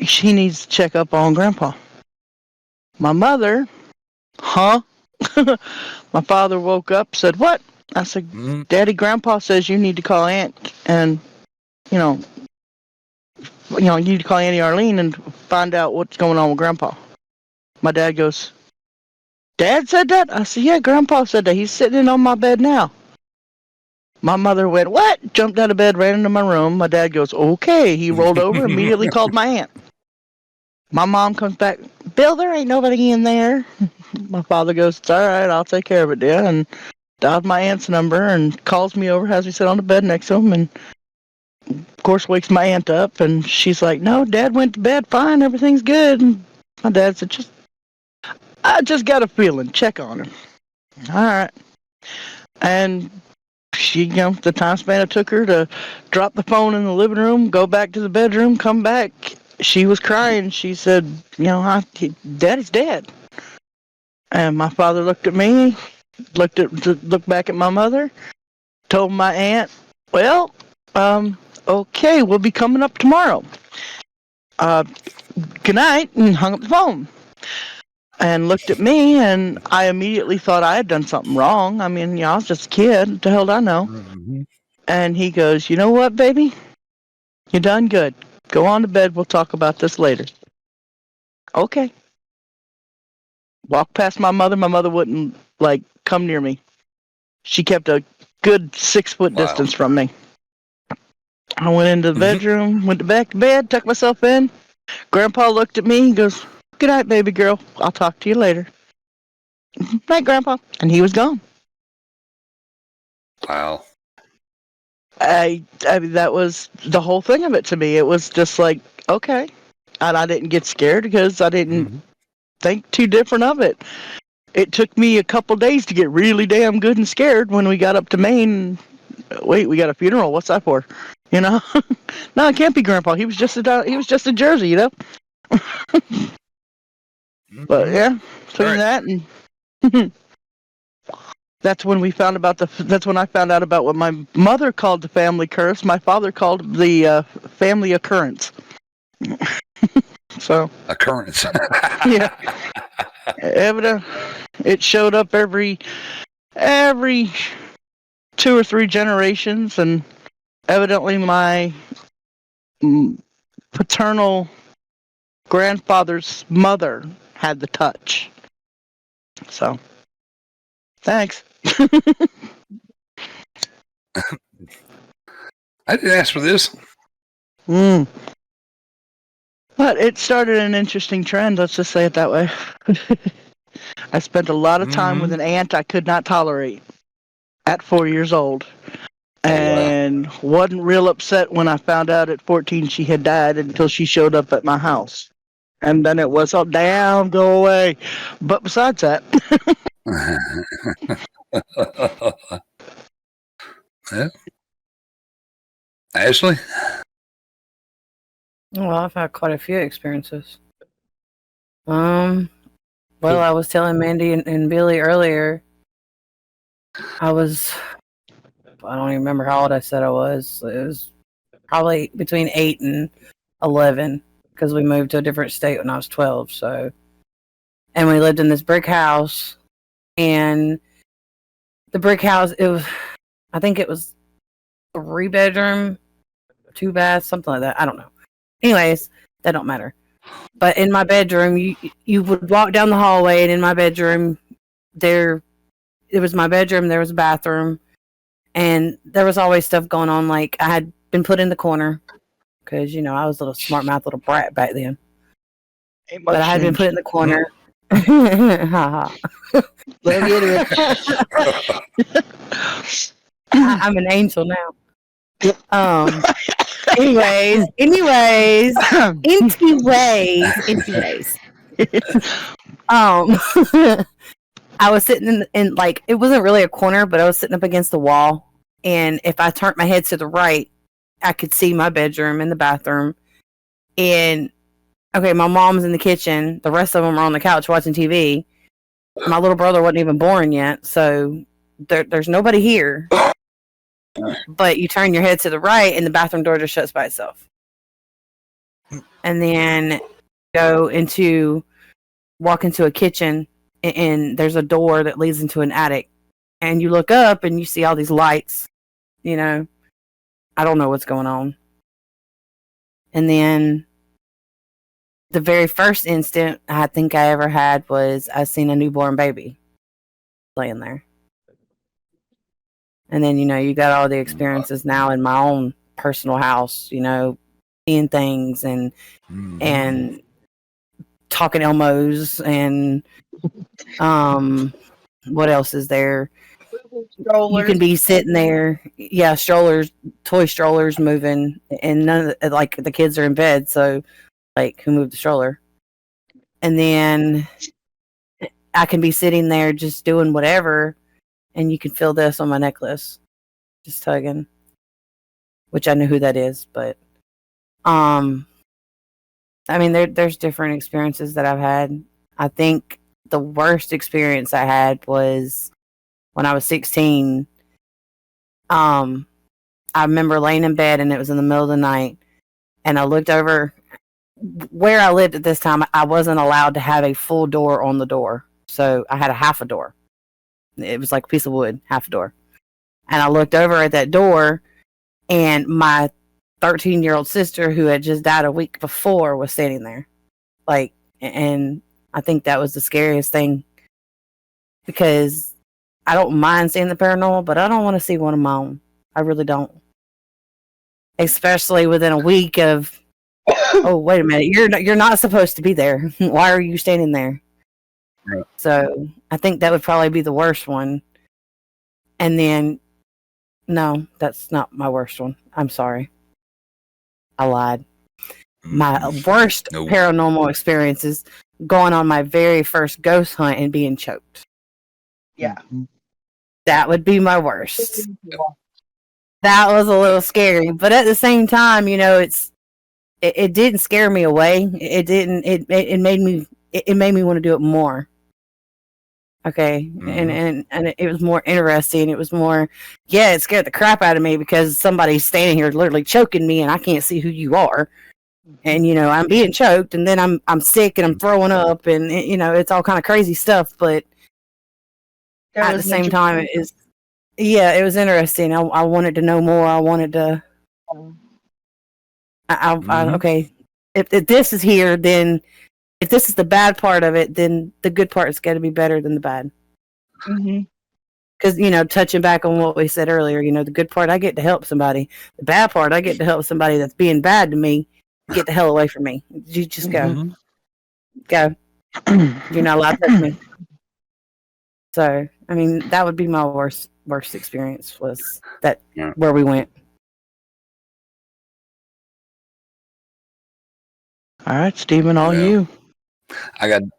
she needs to check up on Grandpa. My mother, huh? My father woke up, said, what? I said, Daddy, Grandpa says you need to call Aunt and, you need to call Auntie Arlene and find out what's going on with Grandpa. My dad goes, Dad said that? I said, yeah, Grandpa said that. He's sitting in on my bed now. My mother went, what? Jumped out of bed, ran into my room. My dad goes, okay. He rolled over, immediately called my aunt. My mom comes back, Bill, there ain't nobody in there. My father goes, it's all right, I'll take care of it, dear. And dialed my aunt's number and calls me over, has me sit on the bed next to him, and of course wakes my aunt up. And she's like, no, Dad went to bed fine, everything's good. And my dad said, I just got a feeling, check on him. All right. And she, the time span it took her to drop the phone in the living room, go back to the bedroom, come back. She was crying. She said, Daddy's dead. And my father looked at me, looked back at my mother, told my aunt, well, okay, we'll be coming up tomorrow. Good night, and hung up the phone. And looked at me, and I immediately thought I had done something wrong. I mean, I was just a kid. What the hell did I know? Mm-hmm. And he goes, you know what, baby? You done good. Go on to bed. We'll talk about this later. Okay. Walked past my mother. My mother wouldn't, come near me. She kept a good 6-foot distance from me. I went into the bedroom, went back to bed, tucked myself in. Grandpa looked at me and goes, good night, baby girl. I'll talk to you later. Night, Grandpa. And he was gone. Wow. I mean, that was the whole thing of it to me. It was just like, okay. And I didn't get scared because I didn't think too different of it. It took me a couple days to get really damn good and scared when we got up to Maine. Wait, we got a funeral. What's that for? No, it can't be Grandpa. He was just in Jersey, But yeah, between that and that's when that's when I found out about what my mother called the family curse. My father called the family occurrence. So occurrence. Yeah. Evident. It showed up every 2 or 3 generations, and evidently my paternal grandfather's mother had the touch. So, thanks. I didn't ask for this. But it started an interesting trend, let's just say it that way. I spent a lot of time with an aunt I could not tolerate at 4 years old. And wasn't real upset when I found out at 14 she had died until she showed up at my house. And then it was, oh, damn, go away. But besides that. Yeah. Ashley? Well, I've had quite a few experiences. Well, I was telling Mandy and Billy earlier, I don't even remember how old I said I was. It was probably between 8 and 11 because we moved to a different state when I was 12. So, and we lived in this brick house, and the brick house, I think it was 3-bedroom, 2 baths, something like that. I don't know. Anyways, that don't matter. But in my bedroom, you would walk down the hallway, and in my bedroom, it was my bedroom. There was a bathroom, and there was always stuff going on. Like I had been put in the corner because I was a little smart mouth little brat back then. But I had been put in the corner. Look at it. I'm an angel now. Anyways. I was sitting in like, it wasn't really a corner, but I was sitting up against the wall. And if I turned my head to the right, I could see my bedroom and the bathroom. And okay, my mom's in the kitchen. The rest of them are on the couch watching TV. My little brother wasn't even born yet, so there's nobody here. But you turn your head to the right, and the bathroom door just shuts by itself. And then walk into a kitchen, and there's a door that leads into an attic. And you look up, and you see all these lights. I don't know what's going on. And then the very first instant I think I ever had was I seen a newborn baby laying there. And then, you got all the experiences now in my own personal house, seeing things and talking Elmos and what else is there? Strollers. You can be sitting there, strollers, toy strollers moving, and none of the kids are in bed, so who moved the stroller? And then I can be sitting there just doing whatever, and you can feel this on my necklace, just tugging, which I know who that is, but there's different experiences that I've had. I think the worst experience I had was when I was 16. I remember laying in bed, and it was in the middle of the night, and I looked over. Where I lived at this time, I wasn't allowed to have a full door on the door. So I had a half a door. It was like a piece of wood, half a door. And I looked over at that door, and my 13-year-old sister, who had just died a week before, was standing there. And I think that was the scariest thing, because I don't mind seeing the paranormal, but I don't want to see one of my own. I really don't. Especially within a week of, oh, wait a minute, you're not supposed to be there. Why are you standing there? Right. So I think that would probably be the worst one. And then, no, that's not my worst one. I'm sorry. I lied. My worst paranormal experiences, going on my very first ghost hunt and being choked. Yeah. That would be my worst. That was a little scary, but at the same time, it didn't scare me away. It didn't. It made me want to do it more. Okay, and it was more interesting. It was more, it scared the crap out of me because somebody's standing here literally choking me, and I can't see who you are. And I'm being choked, and then I'm sick, and I'm throwing up, and it's all kind of crazy stuff. But at the same time, it was interesting. I wanted to know more. I wanted to. Okay, if this is here, then if this is the bad part of it, then the good part is got to be better than the bad. Because touching back on what we said earlier, the good part, I get to help somebody. The bad part, I get to help somebody that's being bad to me. Get the hell away from me. You just go. Go. You're not allowed to touch me. So, that would be my worst experience, was that where we went. All right, Stephen, all you. I'm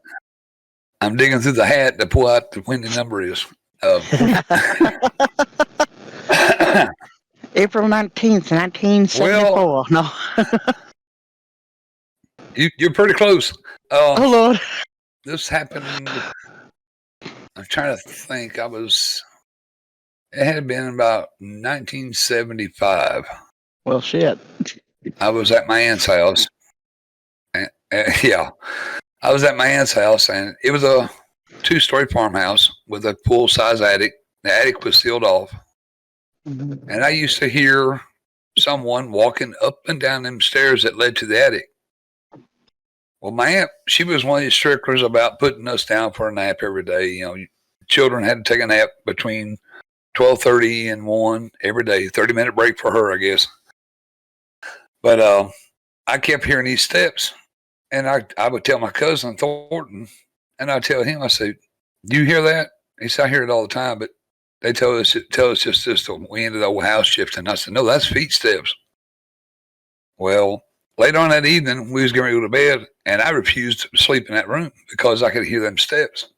digging through the hat to pull out when the number is. April 19th, 1974. No. You're pretty close. Oh, Lord. This happened. I'm trying to think. It had been about 1975. Well, shit. I was at my aunt's house. I was at my aunt's house, and it was a 2-story farmhouse with a full-size attic. The attic was sealed off. And I used to hear someone walking up and down them stairs that led to the attic. Well, my aunt, she was one of these stricklers about putting us down for a nap every day. You know, children had to take a nap between 12:30 and 1 every day. 30-minute break for her, I guess. But I kept hearing these steps, and I would tell my cousin Thornton, and I tell him, I say, "Do you hear that?" He said, "I hear it all the time, but they tell us just this till we ended up house shifting." I said, "No, that's feet steps." Well, later on that evening, we was getting ready to go to bed, and I refused to sleep in that room because I could hear them steps.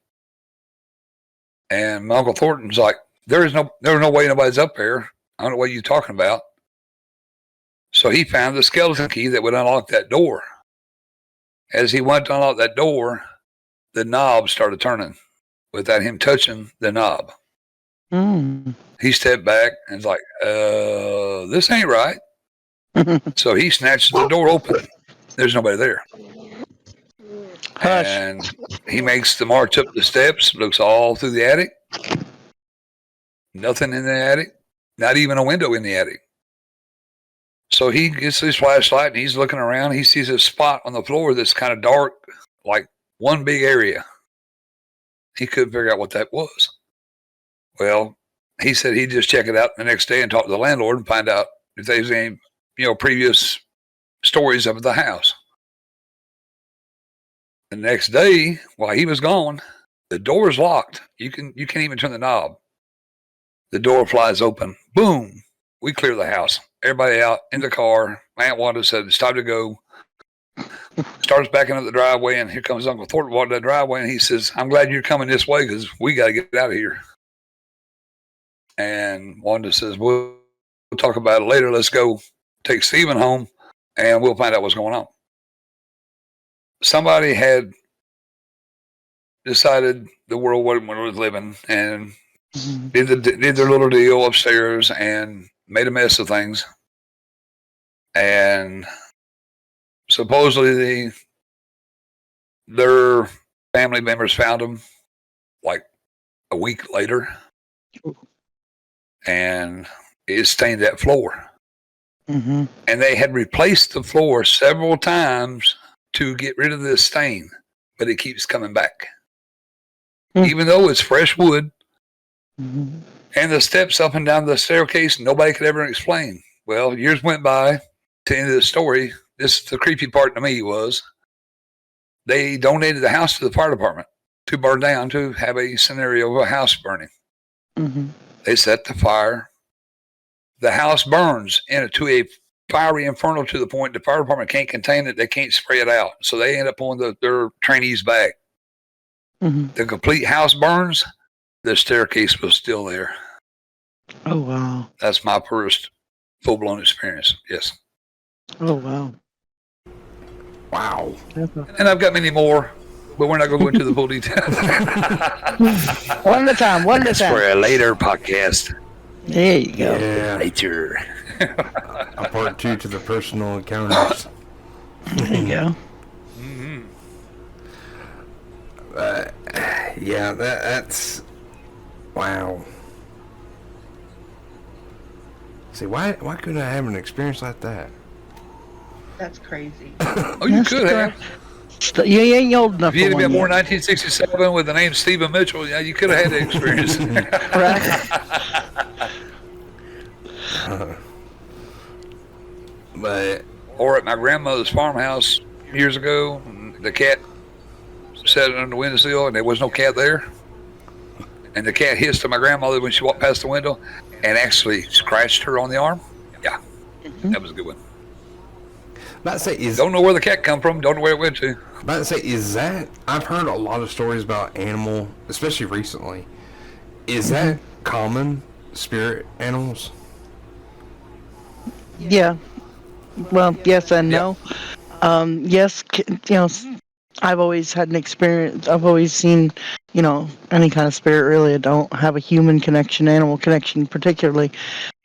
And my Uncle Thornton's like, there's no way nobody's up there. I don't know what you're talking about. So he found the skeleton key that would unlock that door. As he went to unlock that door, the knob started turning without him touching the knob. He stepped back and was like, this ain't right. So he snatches the door open. There's nobody there. Hush. And he makes the march up the steps, looks all through the attic. Nothing in the attic, not even a window in the attic. So he gets his flashlight and he's looking around. He sees a spot on the floor that's kind of dark, like one big area. He couldn't figure out what that was. Well, he said he'd just check it out the next day and talk to the landlord and find out if there's any, previous stories of the house. The next day, while he was gone, the door's locked. You can't even turn the knob. The door flies open. Boom. We clear the house. Everybody out in the car. My Aunt Wanda said, it's time to go. Starts backing up the driveway, and here comes Uncle Thornton walking down the driveway, and he says, I'm glad you're coming this way because we got to get out of here. And Wanda says, we'll talk about it later. Let's go take Stephen home, and we'll find out what's going on. Somebody had decided the world wasn't worth living and did their little deal upstairs and made a mess of things. And supposedly their family members found them like a week later, and it stained that floor. And they had replaced the floor several times to get rid of this stain, but it keeps coming back. Even though it's fresh wood, and the steps up and down the staircase, nobody could ever explain. Well, years went by to the end of the story. The creepy part to me was they donated the house to the fire department to burn down, to have a scenario of a house burning. They set the fire. The house burns into a fiery inferno to the point the fire department can't contain it. They can't spray it out. So they end up on their trainees back. The complete house burns. The staircase was still there. Oh, wow. That's my first full-blown experience. Yes. Oh, wow. Wow. And I've got many more, but we're not going to go into the full details. One at a time. That's for a later podcast. There you go. Yeah. Later. A part 2 to the personal encounters. There you go. Yeah, that's wow. See, why couldn't I have an experience like that? That's crazy. Oh, you could have. You ain't old enough If you for had been one born yet. 1967 with the name Stephen Mitchell, yeah, you could have had the experience. Right. But Or at my grandmother's farmhouse years ago, the cat sat on the windowsill and there was no cat there. And the cat hissed to my grandmother when she walked past the window and actually scratched her on the arm. Yeah, that was a good one. about to say, Don't know where the cat come from. Don't know where it went to. about to say, is that, I've heard a lot of stories about animal, especially recently. Is that common, spirit animals? Yeah. Well, yes and no. Yes, I've always had an experience. I've always seen, any kind of spirit really. I don't have a human connection, animal connection particularly,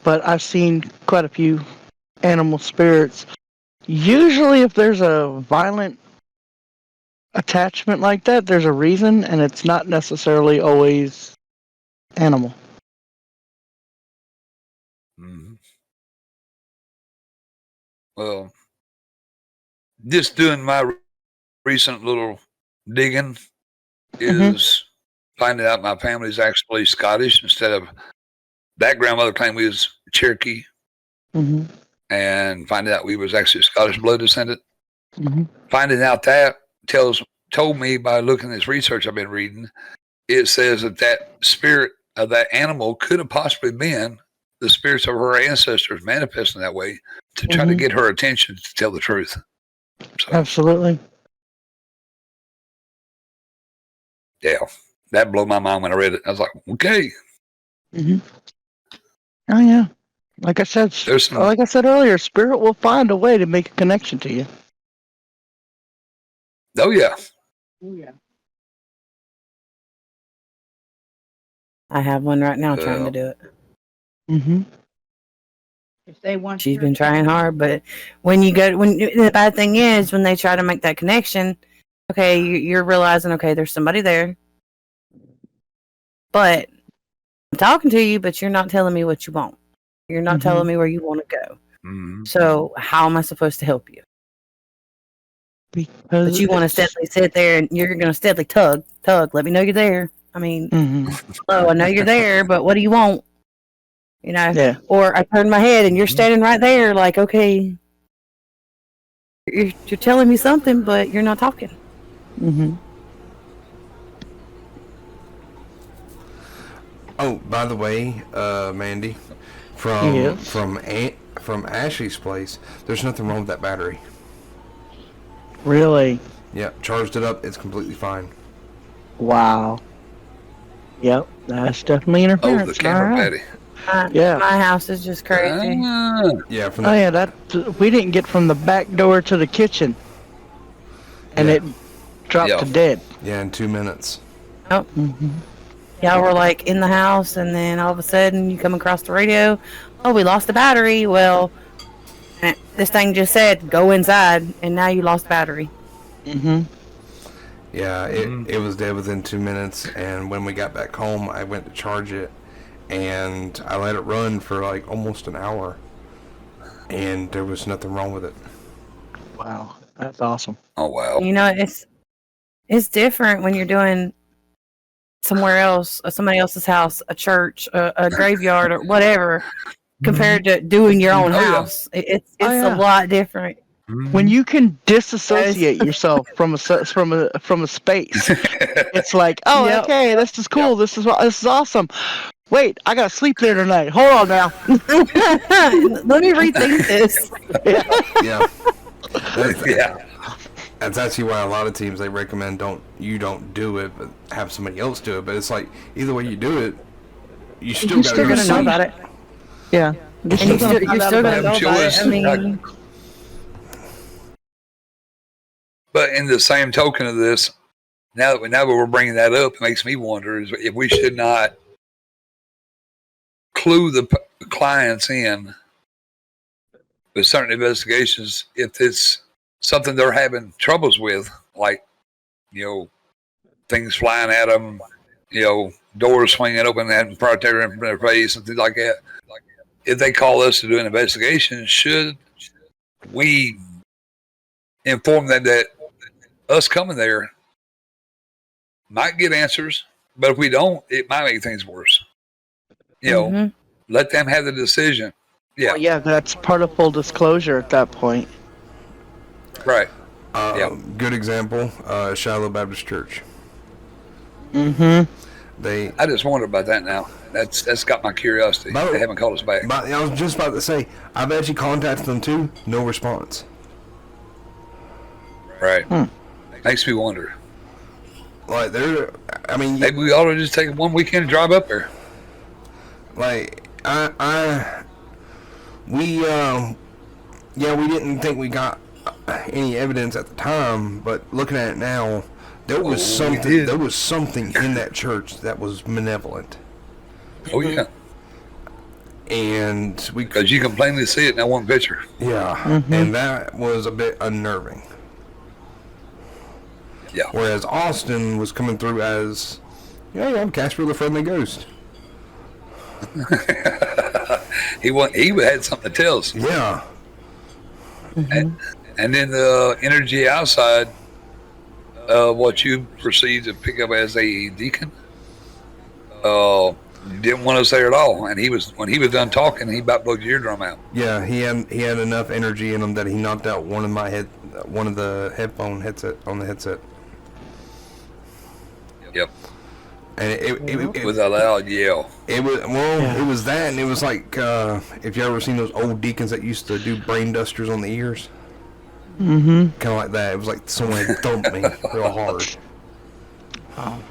but I've seen quite a few animal spirits. Usually if there's a violent attachment like that, there's a reason, and it's not necessarily always animal. Well, just doing my recent little digging is finding out my family's actually Scottish instead of that grandmother claimed we was Cherokee, and finding out we was actually Scottish blood descendant. Finding out that told me by looking at this research I've been reading, it says that spirit of that animal could have possibly been the spirits of her ancestors manifesting that way to try to get her attention to tell the truth. So, Absolutely. yeah, that blew my mind when I read it. I was like, okay. Oh yeah. Like I said, There's some, earlier, spirit will find a way to make a connection to you. oh yeah. Oh, yeah. I have one right now trying to do it. If they want She's your been trying hard, but when the bad thing is when they try to make that connection, okay, you're realizing, okay, there's somebody there, but I'm talking to you, but you're not telling me what you want. You're not telling me where you want to go. So how am I supposed to help you? Because But you want to steadily sit there and you're going to steadily tug. Let me know you're there. I mean, hello, I know you're there, but what do you want? You know? Yeah. Or I turn my head and you're standing right there like, okay, you're telling me something, but you're not talking. Oh, by the way, Mandy, from Ashley's place, there's nothing wrong with that battery. Really? Yeah, charged it up. It's completely fine. Wow. Yep, that's definitely interference. Oh, the camera patty. My house is just crazy. Yeah, from Oh yeah, that we didn't get from the back door to the kitchen, and it dropped to dead. Yeah, in 2 minutes. Oh. Y'all were like in the house, and then all of a sudden you come across the radio. Oh, we lost the battery. Well, this thing just said go inside, and now you lost battery. Yeah, it was dead within 2 minutes, and when we got back home, I went to charge it, and I let it run for like almost an hour, and there was nothing wrong with it. Wow, that's awesome. Oh wow. You know, it's different when you're doing somewhere else, somebody else's house, a church, a graveyard, or whatever, compared to doing your own house. It's a lot different. When you can disassociate yourself from a space, it's like, oh, okay, this is cool. This is awesome. Wait, I gotta sleep there tonight. Hold on now. Let me rethink this. Yeah. That's actually why a lot of teams, they recommend don't do it, but have somebody else do it. But it's like, either way you do it, you still gotta gonna know about it. Yeah. And you're still gonna know about it. I mean, but in the same token of this, now that we're bringing that up, it makes me wonder is if we should not clue the clients in with certain investigations if it's something they're having troubles with, like, things flying at them, doors swinging open and protruding in their face and things like that. If they call us to do an investigation, should we inform them that us coming there might get answers, but if we don't, it might make things worse. Let them have the decision. Yeah. Well, yeah, that's part of full disclosure at that point. Right. Good example, Shiloh Baptist Church. I just wonder about that now. That's got my curiosity. They haven't called us back. I was just about to say, I've actually contacted them too. No response. Right. Makes me wonder. Like maybe we ought to just take one weekend and drive up there. Like we didn't think we got any evidence at the time, but looking at it now, there was something. There was something in that church that was malevolent. Oh yeah. And because you can plainly see it in that one picture. Yeah, and that was a bit unnerving. Yeah. Whereas Austin was coming through as, I'm Casper the Friendly Ghost. He had something to tell us. Yeah. Mhm. And then the energy outside of what you perceive to pick up as a deacon didn't want us there at all. And when he was done talking, he about blew your eardrum out. Yeah, he had enough energy in him that he knocked out one of the headphone headset on the headset. Yep. And it With a loud yell. It was that, and it was like if you ever seen those old deacons that used to do brain dusters on the ears. Mm-hmm. Kind of like that. It was like someone had thumped me real hard. Oh.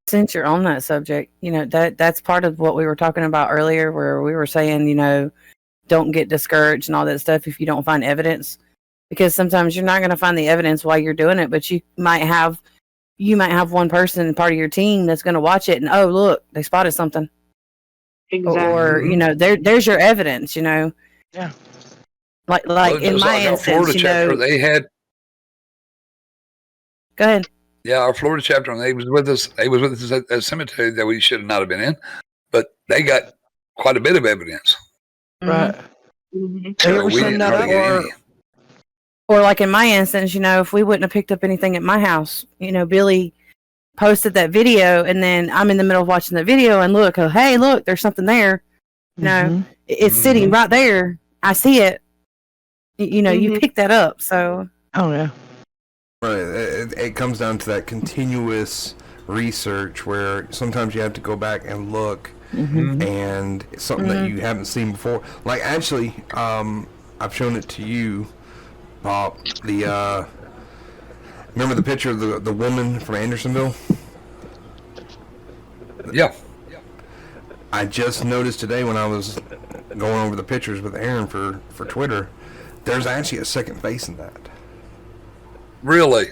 Since you're on that subject, that's part of what we were talking about earlier, where we were saying, don't get discouraged and all that stuff if you don't find evidence, because sometimes you're not going to find the evidence while you're doing it, but you might have one person part of your team that's going to watch it and, oh, look, they spotted something. Exactly. Or there's your evidence. Yeah. Like in just my like our instance, Florida chapter, they had. Go ahead. Yeah, our Florida chapter, and they was with us. They was with us at a cemetery that we should not have been in, but they got quite a bit of evidence. Right. Mhm. They ever we send didn't that hardly up? get any. Or like in my instance, if we wouldn't have picked up anything at my house, Billy posted that video, and then I'm in the middle of watching the video, and look, hey, look, there's something there. Mhm. It's sitting right there. I see it. You Mhm. pick that up. So Oh yeah. Right. It comes down to that continuous research where sometimes you have to go back and look, and it's something that you haven't seen before. Like actually, I've shown it to you, Bob. Remember the picture of the woman from Andersonville? Yeah. I just noticed today when I was going over the pictures with Aaron for Twitter, there's actually a second face in that. Really?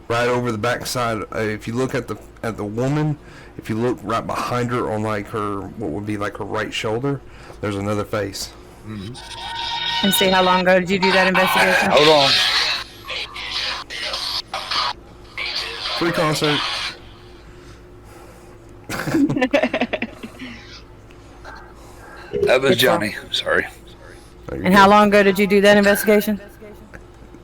Right over the backside. If you look at the woman, if you look right behind her on like her, what would be like her right shoulder, there's another face. and see, how long ago did you do that investigation? Hold on. Free concert. That was Johnny. Sorry. And how long ago did you do that investigation?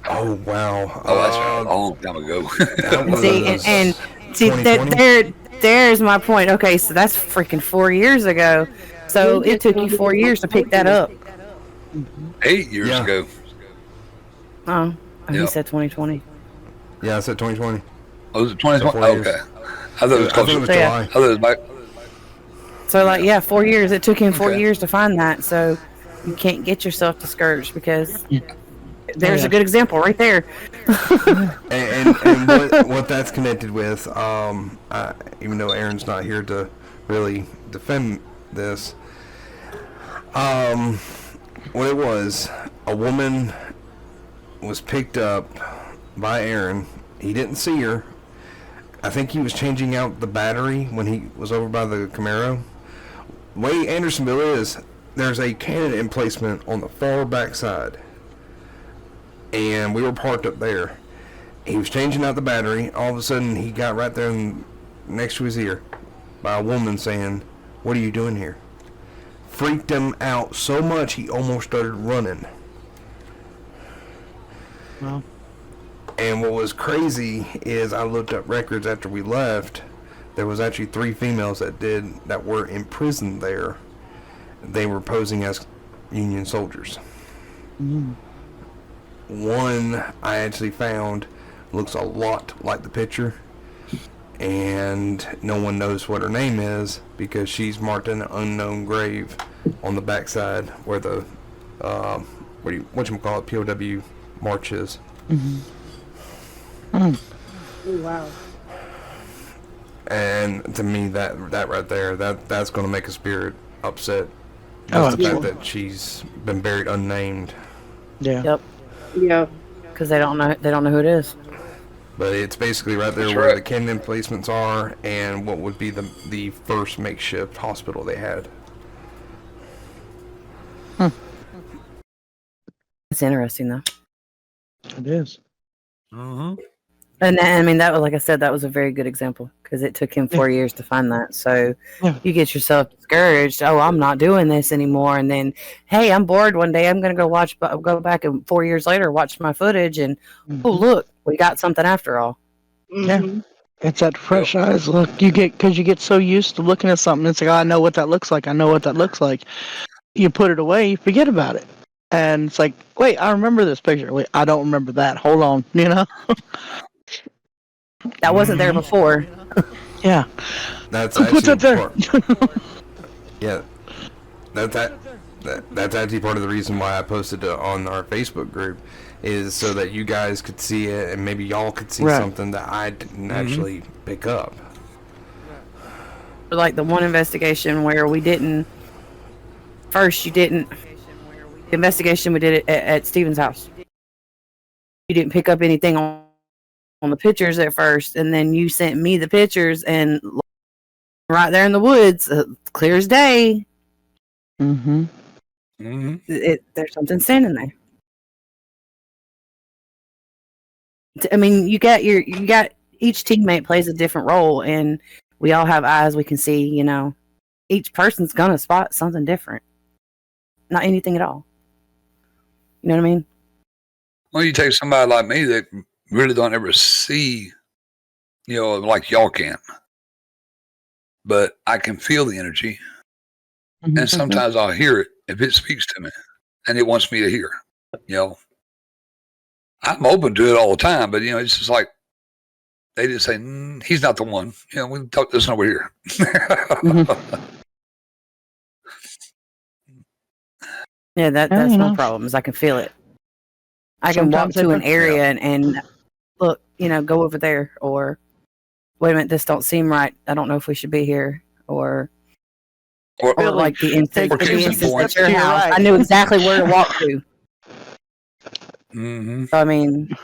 Oh wow. Oh, that's a long time ago. That was See, and see that there's my point. Okay, so that's freaking 4 years ago. So it took you 4 years to pick that up. 8 years Yeah. ago. Oh, he Yep. said 2020. Yeah, I said 2020. Oh, was it 2020? So 4 years. Okay. I thought it was I think closer. it was So, yeah. July. I thought it was back. So 4 years. It took him 4 Okay. years to find that. So you can't get yourself discouraged, because there's Yeah. a good example right there. And what that's connected with, even though Aaron's not here to really defend this, what it was, a woman was picked up by Aaron. He didn't see her. I think he was changing out the battery when he was over by the Camaro. The way Andersonville is, there's a cannon emplacement on the far back side. And we were parked up there. He was changing out the battery. All of a sudden, he got right there next to his ear by a woman saying, "What are you doing here?" Freaked him out so much he almost started running. Well. And what was crazy is I looked up records after we left. There was actually 3 females that were imprisoned there. They were posing as Union soldiers. One I actually found looks a lot like the picture, and no one knows what her name is because she's marked in an unknown grave on the backside where the whatchamacallit POW march is. Oh, wow. And to me, that right there, that's going to make a spirit upset. Oh, Just the fact absolutely. that she's been buried unnamed. Yeah. Yep, Yeah. because they don't know who it is. But it's basically right there That's where right. the cannon emplacements are and what would be the first makeshift hospital they had. It's interesting though. It is. Mm-hmm. And I mean, that was, like I said, that was a very good example because it took him 4 years to find that. So you get yourself discouraged. Oh, I'm not doing this anymore. And then, hey, I'm bored one day. I'm going to go back and 4 years later, watch my footage. And, oh, look, we got something after all. Yeah. It's that fresh eyes look you get because you get so used to looking at something. It's like, oh, I know what that looks like. I know what that looks like. You put it away, you forget about it. And it's like, wait, I remember this picture. Wait, I don't remember that. Hold on, That wasn't there before. Yeah. That's Who put that there? Yeah. That's actually part of the reason why I posted it on our Facebook group, is so that you guys could see it and maybe y'all could see something that I didn't actually pick up. Like the one investigation where we didn't. First, you didn't. The investigation we did it at Steven's house. You didn't pick up anything on the pictures at first, and then you sent me the pictures, and right there in the woods, clear as day. There's something standing there. I mean, you got each teammate plays a different role, and we all have eyes we can see. Each person's gonna spot something different, not anything at all. You know what I mean? Well, you take somebody like me that really don't ever see, like y'all can. But I can feel the energy. And sometimes I'll hear it if it speaks to me and it wants me to hear. I'm open to it all the time, but it's just like they just say, he's not the one. We can talk this over here. Yeah, that's no problem. Is I can feel it. I can walk to an area and look, go over there, or wait a minute, this don't seem right. I don't know if we should be here, or like the instance at your house. I knew exactly where to walk to. I mean,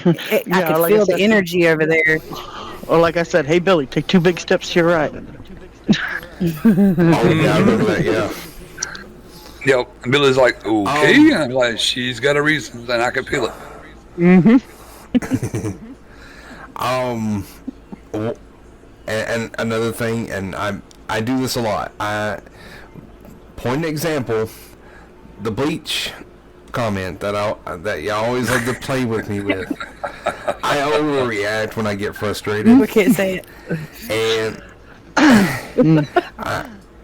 I could feel the energy over there. Or like I said, hey Billy, take 2 big steps to your right. Oh yeah, I remember that. Yeah. Yep. And Billy's like, okay. I'm like, she's got a reason, and I can feel it. And another thing, and I do this a lot. I point an example, the bleach comment that you always have to play with me with. I overreact when I get frustrated. We can't say it. And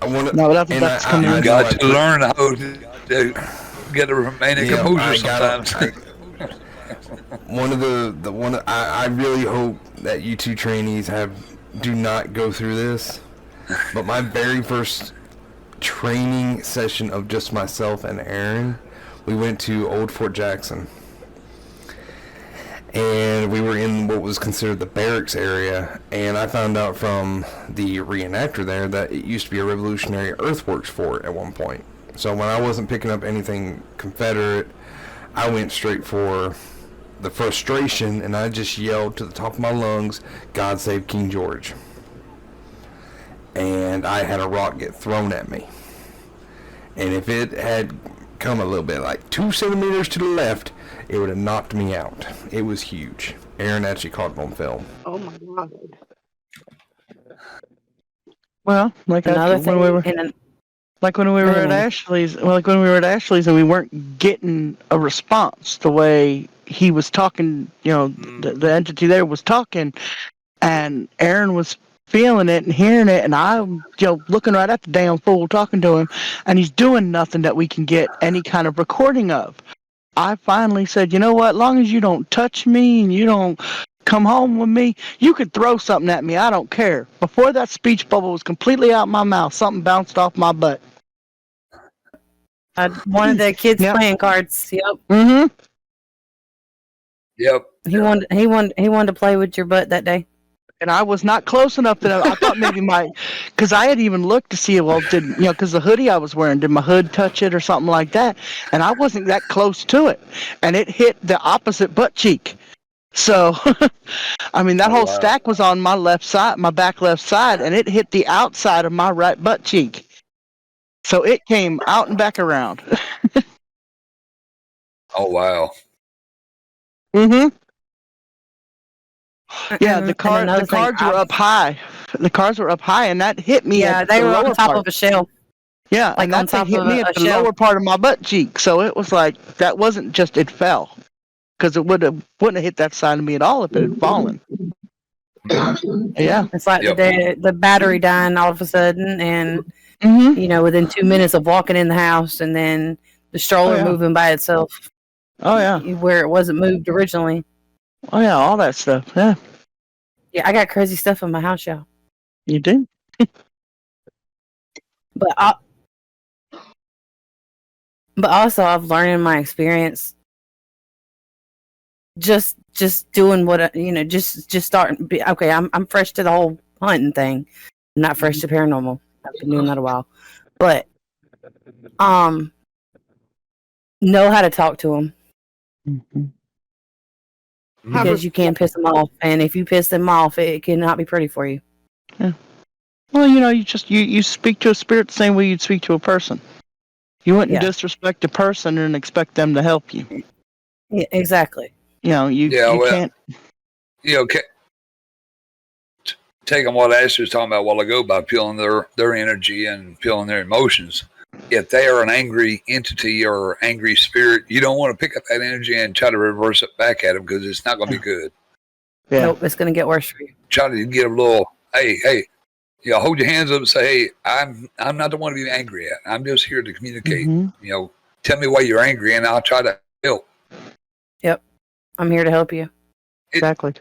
I want to. No, that's coming. You got to learn how to get a remaining composure sometimes. I really hope that you two trainees do not go through this. But my very first training session of just myself and Aaron, we went to Old Fort Jackson. And we were in what was considered the barracks area, and I found out from the reenactor there that it used to be a Revolutionary Earthworks fort at one point. So when I wasn't picking up anything Confederate, I went straight for the frustration, and I just yelled to the top of my lungs, "God save King George." And I had a rock get thrown at me. And if it had come a little bit, like 2 centimeters to the left, it would have knocked me out. It was huge. Aaron actually caught it on film. Oh my god. Well, like when we were at Ashley's, and we weren't getting a response the way he was talking, the entity there was talking, and Aaron was feeling it and hearing it, and I'm looking right at the damn fool talking to him, and he's doing nothing that we can get any kind of recording of. I finally said, you know what, long as you don't touch me and you don't come home with me, you could throw something at me, I don't care. Before that speech bubble was completely out my mouth, something bounced off my butt. One of the kids playing cards. Yep. Yep. He wanted to play with your butt that day. And I was not close enough that I thought maybe because I had even looked to see, because the hoodie I was wearing, did my hood touch it or something like that? And I wasn't that close to it. And it hit the opposite butt cheek. So, I mean, that whole stack was on my left side, my back left side, and it hit the outside of my right butt cheek. So it came out and back around. Oh, wow. Yeah, And the another thing, cards were up high. The cards were up high, and that hit me yeah, at they the were on lower top part. of a shelf, Yeah, like and on that thing top hit of me a at the shelf. lower part of my butt cheek. So it was like that wasn't just it fell, because it wouldn't have hit that side of me at all if it had fallen. Yeah. It's like Yep. the battery dying all of a sudden, and Mhm. within 2 minutes of walking in the house, and then the stroller Oh, yeah. moving by itself Oh yeah. where it wasn't moved originally. Oh yeah. All that stuff. Yeah. Yeah, I got crazy stuff in my house, y'all. You do. But also, I've learned in my experience, just doing what just starting. Okay, I'm fresh to the whole hunting thing. I'm not fresh to paranormal. I've been doing that a while, but know how to talk to them, because you can piss them off, and if you piss them off, it cannot be pretty for you. Yeah. Well, you speak to a spirit the same way you'd speak to a person. You wouldn't disrespect a person and expect them to help you. Yeah, exactly. You can't. Taking what Ashley was talking about a while ago by feeling their energy and feeling their emotions. If they are an angry entity or angry spirit, you don't want to pick up that energy and try to reverse it back at them, because it's not going to be good. Yeah. Nope, it's going to get worse for you. Try to get a little, hey, hold your hands up and say, hey, I'm not the one to be angry at. I'm just here to communicate. Tell me why you're angry, and I'll try to help. Yep, I'm here to help you. Exactly.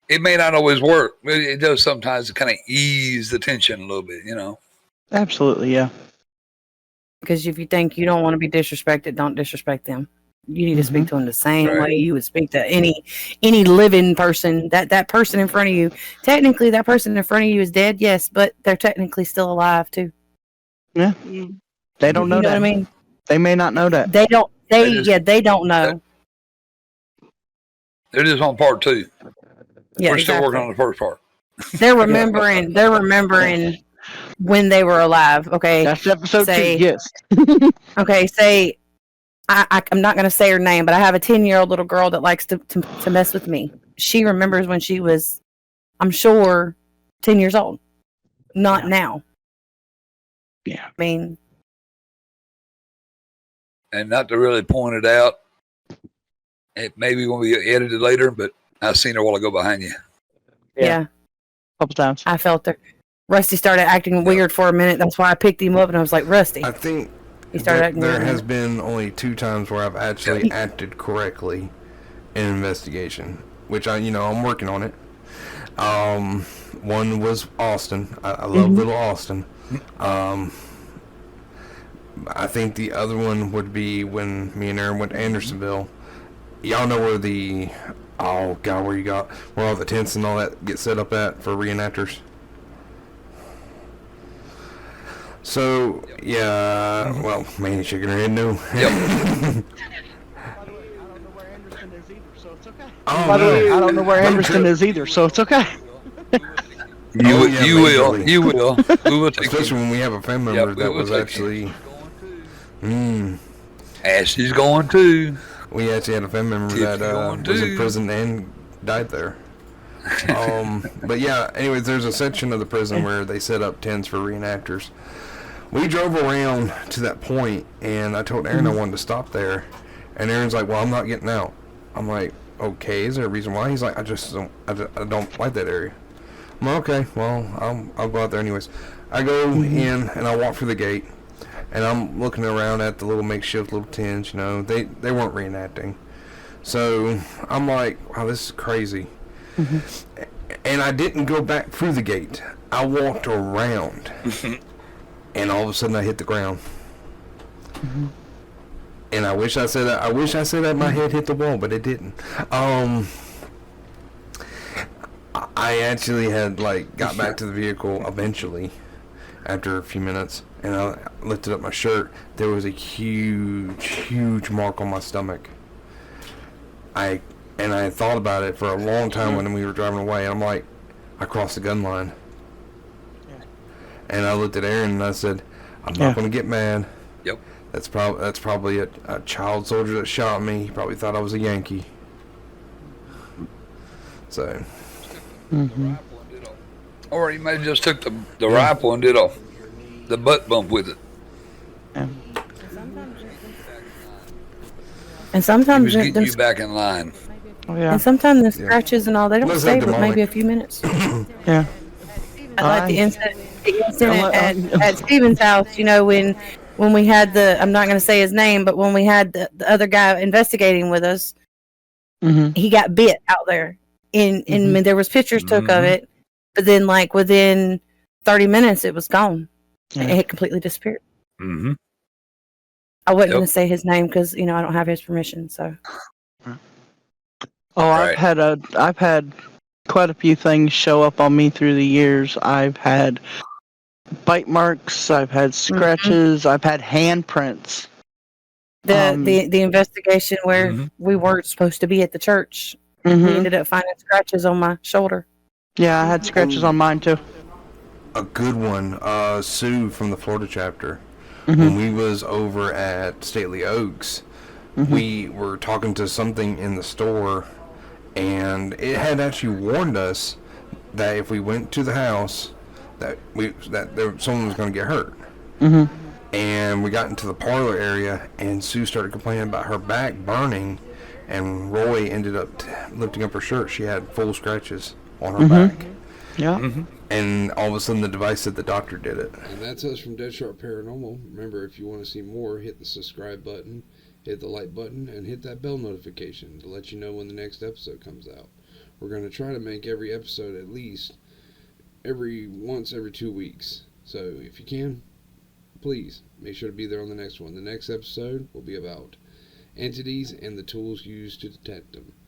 It may not always work, but it does sometimes to kind of ease the tension a little bit, Absolutely, yeah. Because if you think you don't want to be disrespected, don't disrespect them. You need to speak to them the same way you would speak to any living person. That person in front of you, technically that person in front of you is dead, yes, but they're technically still alive too. Yeah. They don't know that. What I mean? They may not know that. They don't. They don't know. They're just on part 2. Yeah, We're still working on the first part. They're remembering. They're remembering when they were alive. Okay, that's episode 2. Yes. Okay, say I'm not going to say her name, but I have a 10-year-old little girl that likes to mess with me. She remembers when she was, I'm sure, 10 years old. Not now. Yeah. I mean, and not to really point it out, it maybe won't be edited later, but I seen her a while ago behind you. Yeah. A couple times. I felt her. Rusty started acting weird for a minute. That's why I picked him up, and I was like, Rusty. I think he started acting there weird. has been only 2 times where I've actually acted correctly in investigation, which I'm working on it. One was Austin. I love little Austin. I think the other one would be when me and Aaron went to Andersonville. Y'all know where where all the tents and all that get set up at for reenactors. So, yeah, well, man, you shaking her head no. Yep. By the way, I don't know where Anderson is either, so it's okay. You will. We will take especially when we have a family member that was actually. Ashley's going too. We actually had a family member that was in prison and died there. But yeah, anyways, there's a section of the prison where they set up tents for reenactors. We drove around to that point, and I told Aaron I wanted to stop there, and Aaron's like, "Well, I'm not getting out." I'm like, "Okay, is there a reason why?" He's like, I don't like that area." I'm like, "Okay, well, I'll go out there anyways." I go in and I walk through the gate, and I'm looking around at the little makeshift little tents. They weren't reenacting, so I'm like, "Wow, this is crazy." And I didn't go back through the gate. I walked around. And all of a sudden I hit the ground. And I wish I said that my head hit the wall, but it didn't. I actually had got back to the vehicle eventually after a few minutes, and I lifted up my shirt. There was a huge mark on my stomach. I had thought about it for a long time when we were driving away. I'm like, I crossed the gun line. And I looked at Aaron and I said, "I'm not going to get mad. Yep. That's probably a child soldier that shot me. He probably thought I was a Yankee." So. Mm-hmm. Or he may have just took the rifle and did the butt bump with it. Yeah. And He sometimes was getting them, you back in line. Oh, yeah. and sometimes the scratches and all, they don't Was stay that but maybe demonic? a few minutes. Yeah. Like the incident I'm- at Steven's house, you know, when we had I'm not going to say his name, but when we had the other guy investigating with us, Mm-hmm. he got bit out there. And there was pictures took of it, but then like within 30 minutes, it was gone. Yeah. It had completely disappeared. Mm-hmm. I wasn't Yep. going to say his name because, you know, I don't have his permission. So Oh, Right. I've had quite a few things show up on me through the years. I've had bite marks, I've had scratches, I've had handprints. the investigation where Mhm. we weren't supposed to be at the church, we Mhm. ended up finding scratches on my shoulder. Yeah, I had scratches on mine too. A good one, Sue from the Florida chapter. Mm-hmm. When we was over at Stately Oaks, we were talking to something in the store, and it had actually warned us that if we went to the house, someone was going to get hurt. Mm-hmm. And we got into the parlor area, and Sue started complaining about her back burning, and Roy ended up lifting up her shirt. She had full scratches on her back. Yeah. Mm-hmm. And all of a sudden the device said the doctor did it. And that's us from Dead Sharp Paranormal. Remember, if you want to see more, hit the subscribe button, hit the like button, and hit that bell notification to let you know when the next episode comes out. We're going to try to make every episode at least every 2 weeks. So if you can, please make sure to be there on the next one. The next episode will be about entities and the tools used to detect them.